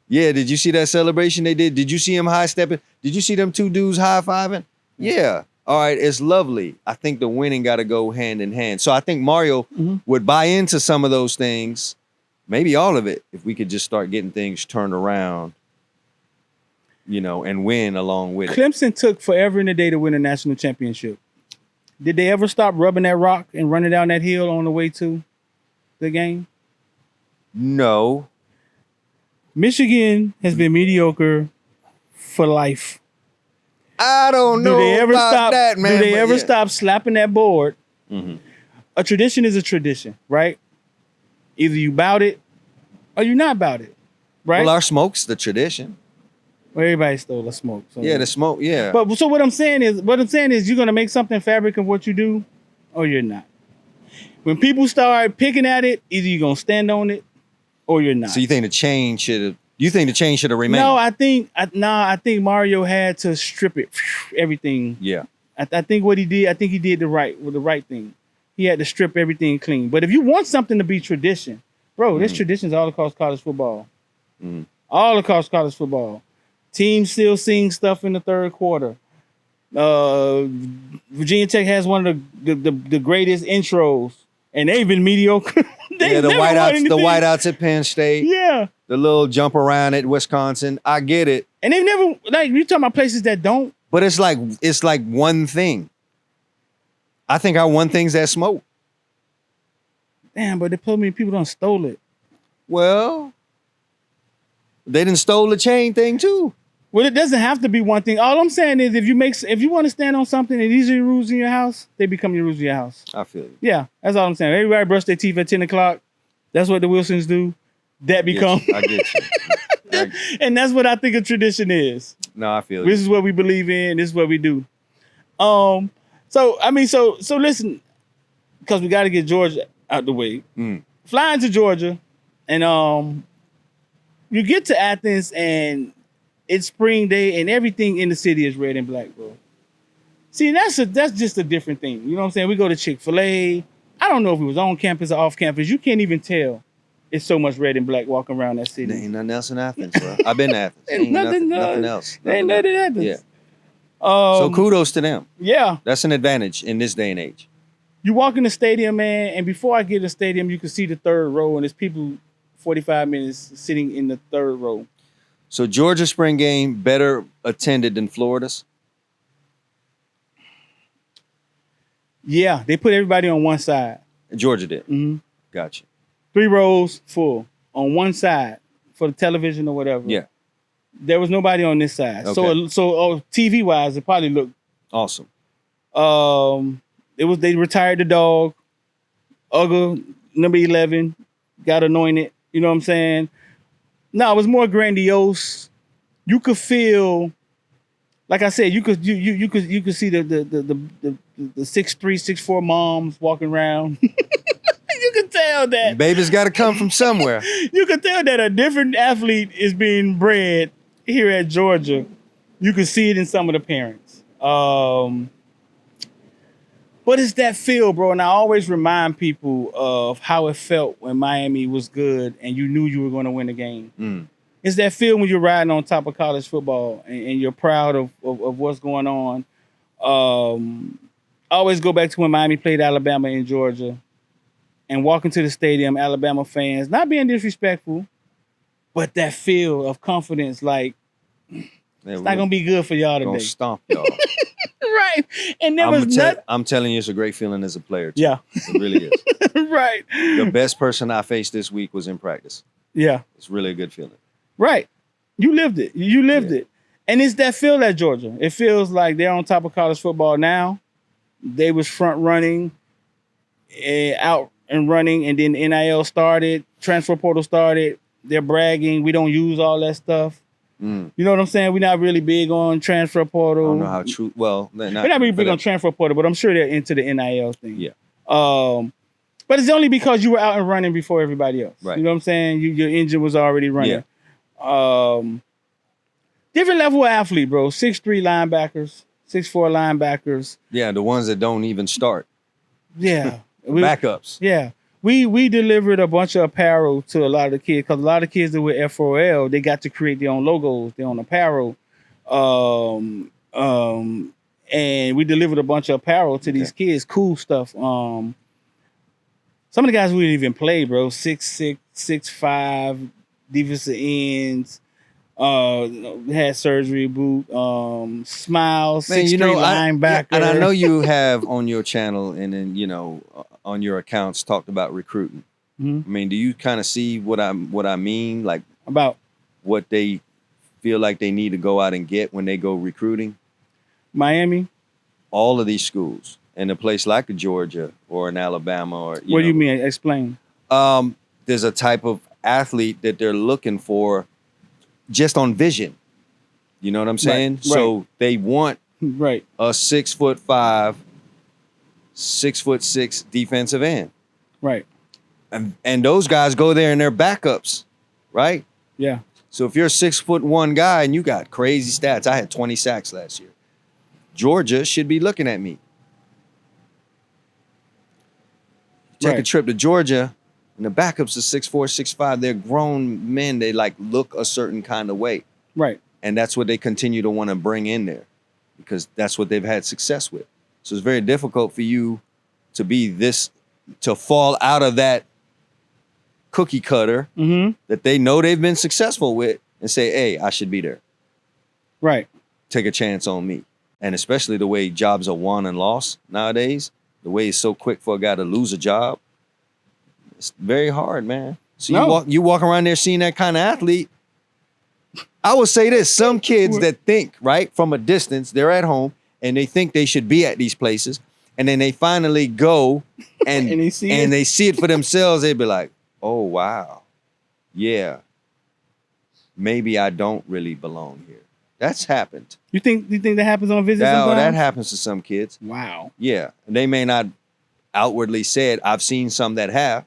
Yeah, did you see that celebration they did? Did you see him high stepping? Did you see them two dudes high fiving? Yeah. All right, it's lovely. I think the winning got to go hand in hand. So I think Mario would buy into some of those things, maybe all of it, if we could just start getting things turned around, and win along with it. Clemson took forever and a day to win a national championship. Did they ever stop rubbing that rock and running down that hill on the way to the game? No. Michigan has been mediocre for life. I don't know about that, man. Do they ever stop slapping that board? Mm-hmm. A tradition is a tradition, right? Either you bout it or you not bout it, right? Well, our smoke's the tradition. Well, everybody stole the smoke. So yeah, the smoke, yeah. But so what I'm saying is you're gonna make something fabric of what you do, or you're not. When people start picking at it, either you're gonna stand on it or you're not. So you think the chain should have? You think the chain should have remained? No, I think Mario had to strip it, everything. Yeah. I think what he did, I think he did the right thing. He had to strip everything clean. But if you want something to be tradition, bro, there's traditions all across college football. All across college football. Teams still sing stuff in the third quarter. Virginia Tech has one of the greatest intros, and they've been mediocre. The whiteouts at Penn State. Yeah. The little jump around at Wisconsin. I get it. And they've never, you talking about places that don't. But it's like one thing. I think our one thing's that smoke. Damn, but they told me people done stole it. Well, they done stole the chain thing too. Well, it doesn't have to be one thing. All I'm saying is if you want to stand on something and these are your rules in your house, they become your rules in your house. I feel you. Yeah, that's all I'm saying. Everybody brush their teeth at 10 o'clock. That's what the Wilsons do. That become. I get you. And that's what I think a tradition is. No, I feel This is what we believe in. This is what we do. So listen, because we got to get Georgia out the way. Flying to Georgia, and you get to Athens, and it's spring day, and everything in the city is red and black, bro. See, that's just a different thing. You know what I'm saying? We go to Chick-fil-A. I don't know if it was on campus or off campus. You can't even tell. It's so much red and black walking around that city. There ain't nothing else in Athens, bro. I've been to Athens. Ain't nothing else. Ain't nothing Athens. Yeah. So kudos to them. Yeah. That's an advantage in this day and age. You walk in the stadium, man, and before I get to the stadium, you can see the third row, and there's people 45 minutes sitting in the third row. So Georgia spring game better attended than Florida's? Yeah, they put everybody on one side. Georgia did? Mm-hmm. Gotcha. 3 rows full on one side for the television or whatever. Yeah. There was nobody on this side. Okay. So TV-wise, it probably looked awesome. They retired the dog. Uga, number 11, got anointed. You know what I'm saying? No, it was more grandiose. You could feel, like I said, you could see the 6'3", 6'4" moms walking around. You can tell that baby's got to come from somewhere. You can tell that a different athlete is being bred here at Georgia, you can see it in some of the parents. But it's that feel, bro. And I always remind people of how it felt when Miami was good and you knew you were going to win the game. It's that feel when you're riding on top of college football and you're proud of what's going on. I always go back to when Miami played Alabama in Georgia and walking to the stadium, Alabama fans, not being disrespectful, but that feel of confidence, like, it's not going to be good for y'all today. Going to stomp y'all. Right. And there was nothing. I'm telling you, it's a great feeling as a player, too. Yeah. It really is. Right. The best person I faced this week was in practice. Yeah. It's really a good feeling. Right. You lived it. You lived it. And it's that feel at Georgia. It feels like they're on top of college football now. They was front running, out and running, and then NIL started, transfer portal started. They're bragging. We don't use all that stuff. You know what I'm saying? We're not really big on transfer portal. I don't know how true. Well, we're not really big on transfer portal, but I'm sure they're into the NIL thing. Yeah. But it's only because you were out and running before everybody else. Right. You know what I'm saying? Your engine was already running. Yeah. Different level of athlete, bro. 6'3" linebackers, 6'4" linebackers. Yeah, the ones that don't even start. Yeah. Backups. Yeah. We delivered a bunch of apparel to a lot of the kids because a lot of the kids that were FOL, they got to create their own logos, their own apparel. And we delivered a bunch of apparel to these kids, cool stuff. Some of the guys we didn't even play, bro. 6'6", 6'5", defensive ends. Had surgery boot. Smiles, 6'3" linebacker. And I know you have on your channel and then on your accounts talked about recruiting. I mean, do you kind of see what I mean? Like about what they feel like they need to go out and get when they go recruiting? Miami? All of these schools. In a place like a Georgia or an Alabama or what do you mean? Explain. There's a type of athlete that they're looking for just on vision. You know what I'm saying? Right. So they want a 6'5", 6'6" defensive end. Right. And those guys go there and they're backups, right? Yeah. So if you're a 6'1" guy and you got crazy stats, I had 20 sacks last year. Georgia should be looking at me. Take a trip to Georgia, and the backups are 6'4", 6'5". They're grown men. They look a certain kind of way. Right. And that's what they continue to want to bring in there because that's what they've had success with. So it's very difficult for you to fall out of that cookie cutter that they know they've been successful with and say, hey, I should be there. Right. Take a chance on me. And especially the way jobs are won and lost nowadays, the way it's so quick for a guy to lose a job, it's very hard, man. So you walk around there seeing that kind of athlete. I would say this, some kids that think, right, from a distance, they're at home, and they think they should be at these places, and then they finally go and, they see it for themselves, they'd be like, oh, wow, yeah, maybe I don't really belong here. That's happened. You think that happens on visits sometimes? That happens to some kids. Wow. Yeah. They may not outwardly say it. I've seen some that have.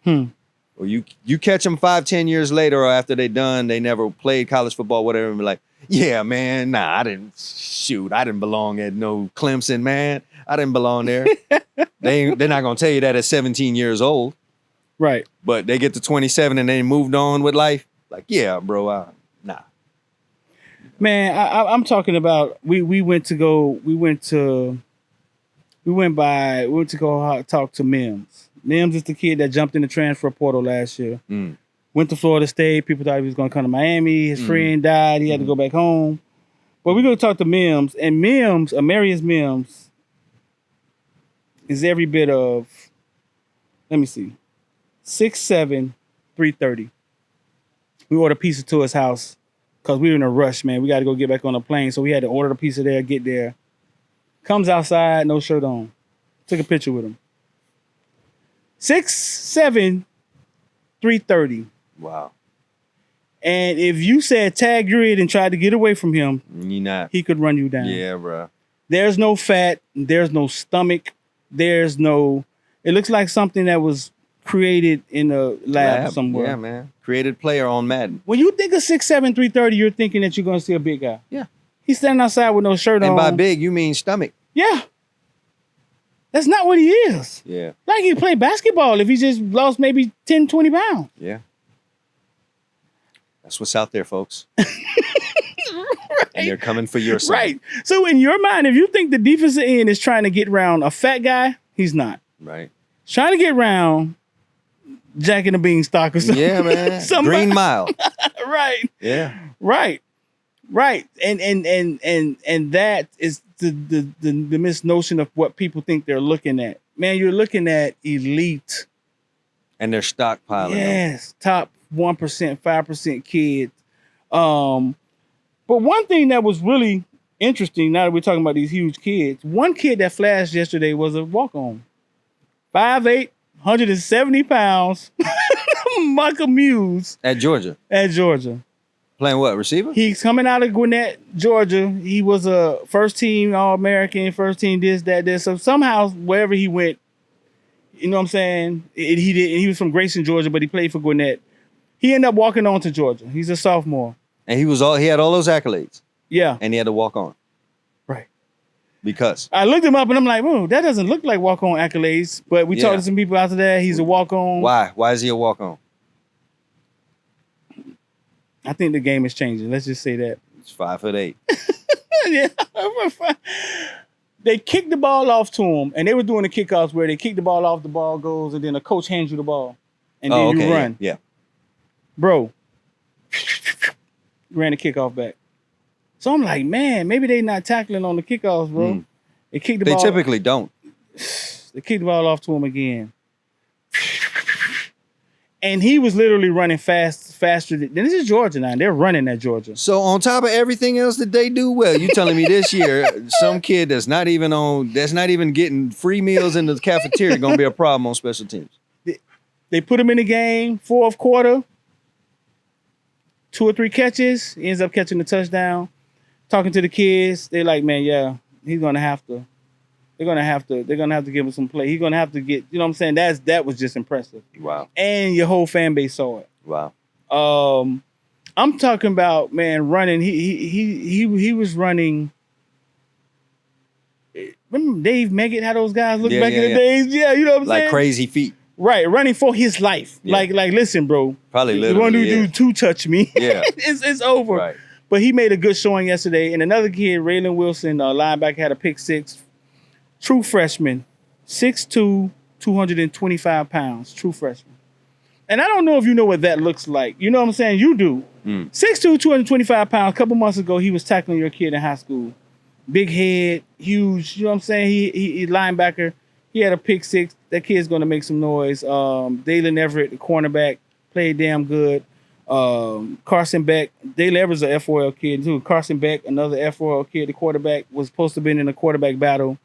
Or you catch them 5-10 years later or after they never played college football, whatever, and be like, yeah, man, nah, I didn't belong at no Clemson, man. I didn't belong there. They're not going to tell you that at 17 years old. Right. But they get to 27 and they moved on with life. Like, yeah, bro, nah. Man, I'm talking about we went to go talk to Mims. Mims is the kid that jumped in the transfer portal last year. Went to Florida State. People thought he was going to come to Miami. His friend died. He had to go back home. But we're going to talk to Mims. And Mims, Amarius Mims, is every bit of, let me see, 6'7", 330. We ordered a pizza to his house because we were in a rush, man. We got to go get back on the plane. So we had to order the pizza there, get there. Comes outside, no shirt on. Took a picture with him. 6'7", 330. Wow. And if you said tag grid and tried to get away from him, he could run you down. Yeah, bro. There's no fat. There's no stomach. It looks like something that was created in a lab somewhere. Yeah, man. Created player on Madden. When you think of 6'7", 330, you're thinking that you're going to see a big guy. Yeah. He's standing outside with no shirt on. And by big, you mean stomach. Yeah. That's not what he is. Yeah. Like he played basketball if he just lost maybe 10, 20 pounds. Yeah. That's what's out there, folks. Right. And they're coming for your son. Right. So in your mind, if you think the defensive end is trying to get around a fat guy, he's not. Right. He's trying to get around Jack and the Beanstalk or something. Yeah, man. Green Mile. Right. Yeah. Right. Right. And that is the misnotion of what people think they're looking at. Man, you're looking at elite. And they're stockpiling. Yes. Top 1%, 5% kids. But one thing that was really interesting, now that we're talking about these huge kids, one kid that flashed yesterday was a walk-on. 5'8", 170 pounds, Michael Muse. At Georgia. Playing what, receiver? He's coming out of Gwinnett, Georgia. He was a first-team All-American, first-team this, that, this. So somehow, wherever he went, you know what I'm saying? He was from Grayson, Georgia, but he played for Gwinnett. He ended up walking on to Georgia. He's a sophomore. And he had all those accolades. Yeah. And he had to walk on. Right. Because I looked him up and I'm like, whoa, that doesn't look like walk-on accolades. But we talked to some people after that. He's a walk-on. Why? Why is he a walk-on? I think the game is changing. Let's just say that. It's 5'8". Yeah. They kicked the ball off to him, and they were doing the kickoffs where they kick the ball off, the ball goes, and then a coach hands you the ball. And then you run. Yeah. Bro. Ran the kickoff back. So I'm like, man, maybe they not tackling on the kickoffs, bro. They kicked the ball. They typically don't. They kicked the ball off to him again. And he was literally running faster than this is Georgia now. They're running at Georgia. So on top of everything else that they do well, you telling me this year some kid that's not even getting free meals in the cafeteria gonna be a problem on special teams. They put him in the game, fourth quarter, 2 or 3 catches. He ends up catching the touchdown. Talking to the kids, they're like, man, yeah, he's gonna have to. They're gonna have to give him some play. He's gonna have to get, you know what I'm saying? That was just impressive. Wow. And your whole fan base saw it. Wow. I'm talking about, man, running. He was running. Remember Dave Meggett, how those guys look back in the days? Yeah, you know what I'm saying? Like crazy feet. Right, running for his life. Yeah. Like, listen, bro. Probably literally. You want to do touch me. Yeah. it's over. Right. But he made a good showing yesterday. And another kid, Raylan Wilson, linebacker, had a pick six. True freshman, 6'2", 225 pounds. True freshman. And I don't know if you know what that looks like. You know what I'm saying? You do. 6'2", 225 pounds. A couple months ago, he was tackling your kid in high school. Big head, huge. You know what I'm saying? He linebacker. He had a pick six. That kid's going to make some noise. Dalen Everett, the cornerback, played damn good. Carson Beck. Dalen Everett's an FOL kid, too. Carson Beck, another FOL kid. The quarterback was supposed to have been in a quarterback battle.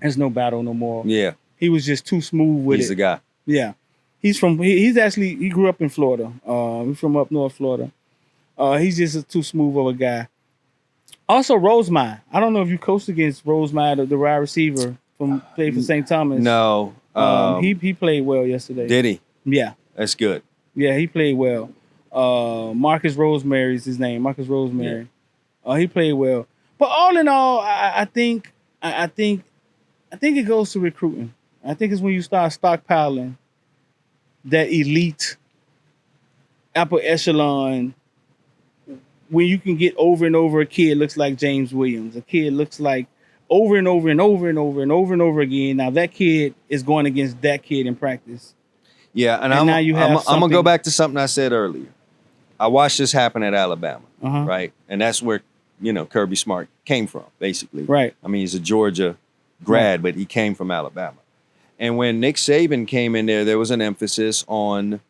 There's no battle no more. Yeah. He was just too smooth with it. He's the guy. Yeah. He grew up in Florida. He's from up north Florida. He's just too smooth of a guy. Also, Rosemeyer. I don't know if you coached against Rosemeyer, the wide receiver played for St. Thomas. No. He played well yesterday. Did he? Yeah. That's good. Yeah, he played well. Marcus Rosemary is his name. Marcus Rosemary. Yeah. He played well. But all in all, I think it goes to recruiting. I think it's when you start stockpiling that elite upper echelon, when you can get over and over a kid looks like James Williams. A kid looks like over and over and over and over and over and over again. Now that kid is going against that kid in practice. Yeah, and I'm going to go back to something I said earlier. I watched this happen at Alabama, right? And that's where, Kirby Smart came from, basically. Right. I mean, he's a Georgia grad, but he came from Alabama. And when Nick Saban came in there was an emphasis on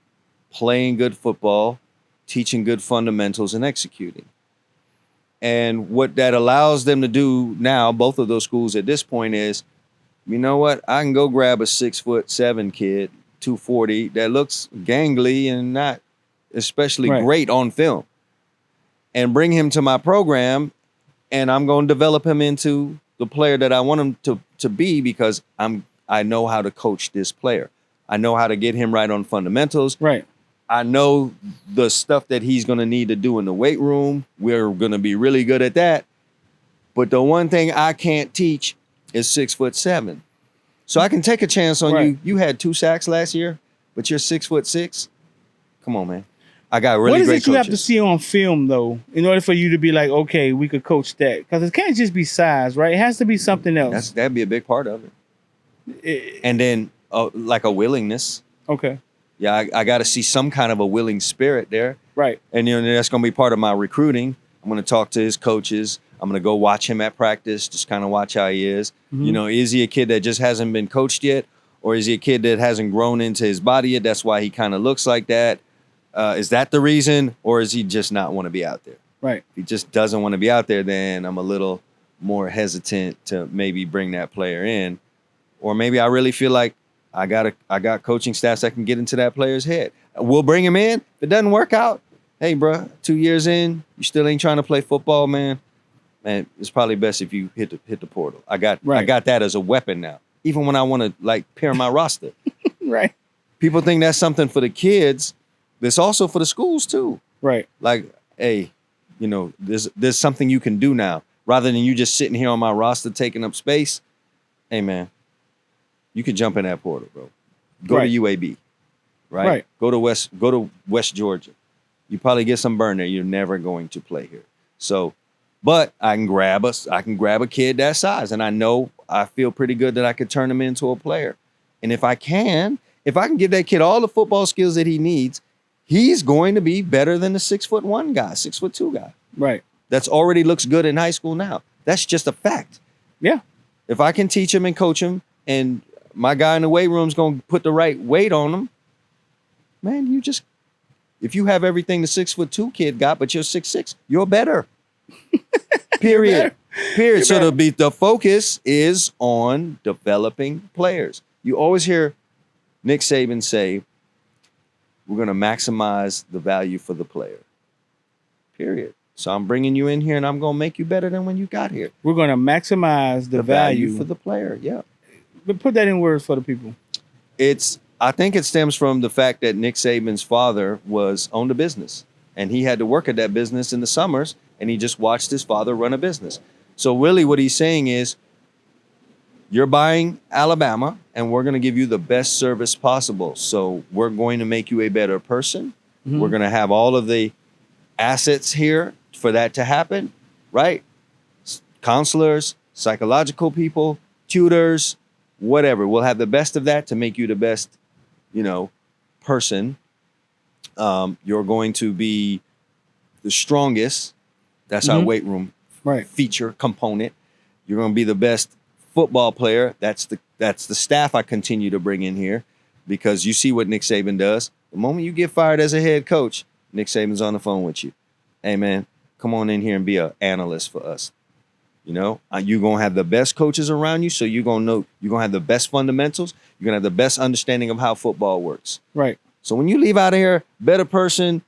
playing good football, teaching good fundamentals, and executing. And what that allows them to do now, both of those schools at this point, is, you know what? I can go grab a 6'7" kid, 240, that looks gangly and not especially great on film, and bring him to my program, and I'm going to develop him into the player that I want him to be, because I know how to coach this player. I know how to get him right on fundamentals. Right. I know the stuff that he's going to need to do in the weight room. We're going to be really good at that. But the one thing I can't teach is 6'7". So I can take a chance on you. You had 2 sacks last year, but you're 6'6". Come on, man. I got really great coaches. What is it you have to see on film, though, in order for you to be like, okay, we could coach that? Because it can't just be size, right? It has to be something else. That'd be a big part of it. And then like a willingness. Okay. Yeah, I got to see some kind of a willing spirit there. Right. And that's going to be part of my recruiting. I'm going to talk to his coaches. I'm going to go watch him at practice, just kind of watch how he is. Mm-hmm. Is he a kid that just hasn't been coached yet? Or is he a kid that hasn't grown into his body yet? That's why he kind of looks like that. Is that the reason? Or is he just not want to be out there? Right. If he just doesn't want to be out there, then I'm a little more hesitant to maybe bring that player in. Or maybe I really feel like I got coaching staffs that can get into that player's head. We'll bring him in. If it doesn't work out, hey, bro, 2 years in, you still ain't trying to play football, man. Man, it's probably best if you hit the portal. I got that as a weapon now. Even when I want to pair my roster. Right. People think that's something for the kids. It's also for the schools too. Right. Like, hey, there's something you can do now. Rather than you just sitting here on my roster taking up space. Hey, man, you could jump in that portal, bro. Go to UAB. Right? Go to West Georgia. You probably get some burn there. You're never going to play here. So, but I can grab a kid that size, and I feel pretty good that I could turn him into a player. And if I can give that kid all the football skills that he needs, he's going to be better than the 6'1" guy, 6'2" guy. Right. That's already looks good in high school now. That's just a fact. Yeah. If I can teach him and coach him, and my guy in the weight room is going to put the right weight on him, man, if you have everything the 6'2" kid got, but you're 6'6", you're better. Period. Period. So the focus is on developing players. You always hear Nick Saban say, we're going to maximize the value for the player. Period. So I'm bringing you in here and I'm going to make you better than when you got here. We're going to maximize the value for the player. Yeah. But put that in words for the people. I think it stems from the fact that Nick Saban's father owned a business and he had to work at that business in the summers and he just watched his father run a business. So really what he's saying is, you're buying Alabama and we're going to give you the best service possible. So we're going to make you a better person. Mm-hmm. We're going to have all of the assets here for that to happen, right? Counselors, psychological people, tutors, whatever. We'll have the best of that to make you the best, person. You're going to be the strongest. That's our weight room feature component. You're going to be the best football player. That's the staff I continue to bring in here because you see what Nick Saban does. The moment you get fired as a head coach, Nick Saban's on the phone with you. Hey, man, come on in here and be an analyst for us. You're going to have the best coaches around you, so you're going to have the best fundamentals. You're going to have the best understanding of how football works. Right. So when you leave out of here, better person,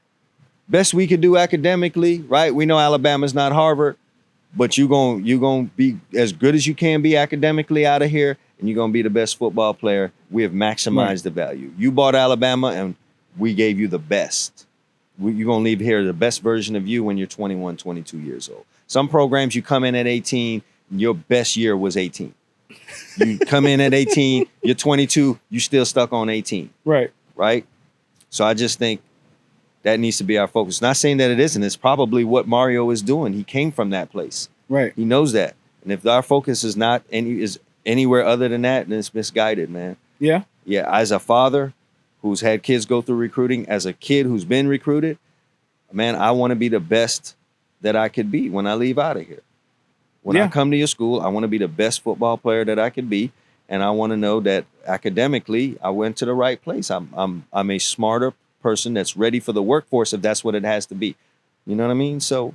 best we could do academically, right? We know Alabama's not Harvard, but you're going to be as good as you can be academically out of here, and you're going to be the best football player. We have maximized the value. You bought Alabama, and we gave you the best. You're going to leave here the best version of you when you're 21, 22 years old. Some programs, you come in at 18, your best year was 18. You come in at 18, you're 22, you still stuck on 18. Right. Right? So I just think that needs to be our focus. Not saying that it isn't. It's probably what Mario is doing. He came from that place. Right. He knows that. And if our focus is not anywhere other than that, then it's misguided, man. Yeah. Yeah. As a father who's had kids go through recruiting, as a kid who's been recruited, man, I want to be the best that I could be when I leave out of here. When I come to your school, I want to be the best football player that I could be. And I want to know that academically, I went to the right place. I'm a smarter person that's ready for the workforce if that's what it has to be. You know what I mean? So,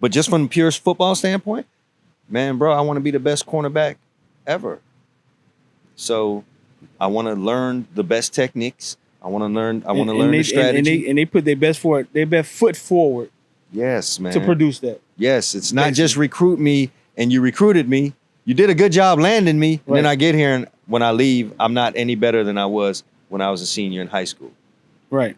but just from the pure football standpoint, man, bro, I want to be the best cornerback ever. So I want to learn the best techniques. I want to learn the strategy. And they put their best foot forward. Yes, man. To produce that. Yes, it's not just recruit me and you recruited me. You did a good job landing me. And then I get here and when I leave, I'm not any better than I was when I was a senior in high school. Right.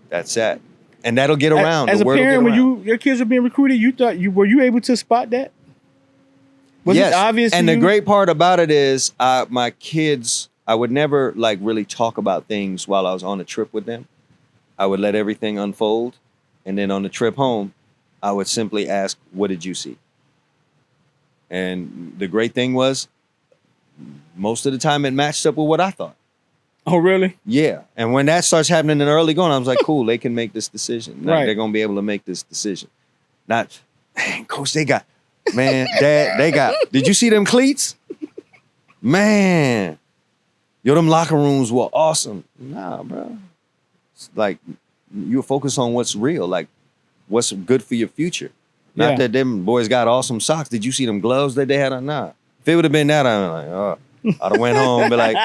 That's that. And that'll get around. As a parent, when your kids were being recruited, were you able to spot that? Was it obvious? And the great part about it is my kids, I would never like really talk about things while I was on a trip with them. I would let everything unfold. And then on the trip home, I would simply ask, what did you see? And the great thing was, most of the time it matched up with what I thought. Oh, really? Yeah. And when that starts happening in early going, I was like, cool, they can make this decision. Right. They're going to be able to make this decision. Not, man, coach, Dad, they got, did you see them cleats? Man, them locker rooms were awesome. Nah, bro. It's like, you focus on what's real, like what's good for your future. Not that them boys got awesome socks. Did you see them gloves that they had on? Nah. If it would have been that, I'm like, oh. I'd have went home and be like,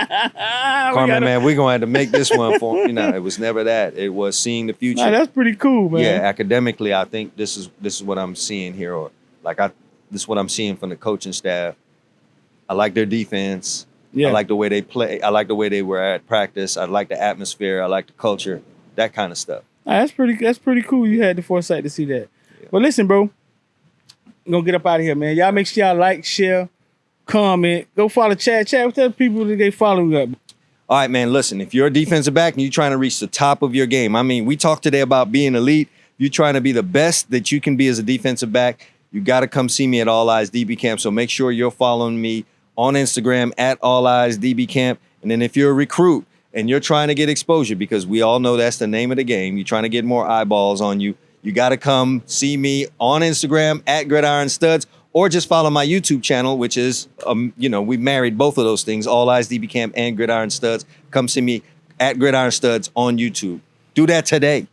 Carmen, man, we're going to have to make this one for him. It was never that. It was seeing the future. Nah, that's pretty cool, man. Yeah, academically, I think this is what I'm seeing here. Or like this is what I'm seeing from the coaching staff. I like their defense. Yeah. I like the way they play. I like the way they were at practice. I like the atmosphere. I like the culture. That kind of stuff. That's pretty cool. You had the foresight to see that. Yeah. Well, listen, bro. I'm going to get up out of here, man. Y'all make sure y'all like, share, comment. Go follow Chad. Chad, tell people that they follow you up. All right, man, listen. If you're a defensive back and you're trying to reach the top of your game, I mean, we talked today about being elite. You're trying to be the best that you can be as a defensive back. You got to come see me at All Eyes DB Camp. So make sure you're following me on Instagram at All Eyes DB Camp. And then if you're a recruit and you're trying to get exposure, because we all know that's the name of the game, you're trying to get more eyeballs on you, you got to come see me on Instagram at Gridiron Studs, or just follow my YouTube channel, which is, we married both of those things, All Eyes DB Camp and Gridiron Studs. Come see me at Gridiron Studs on YouTube. Do that today.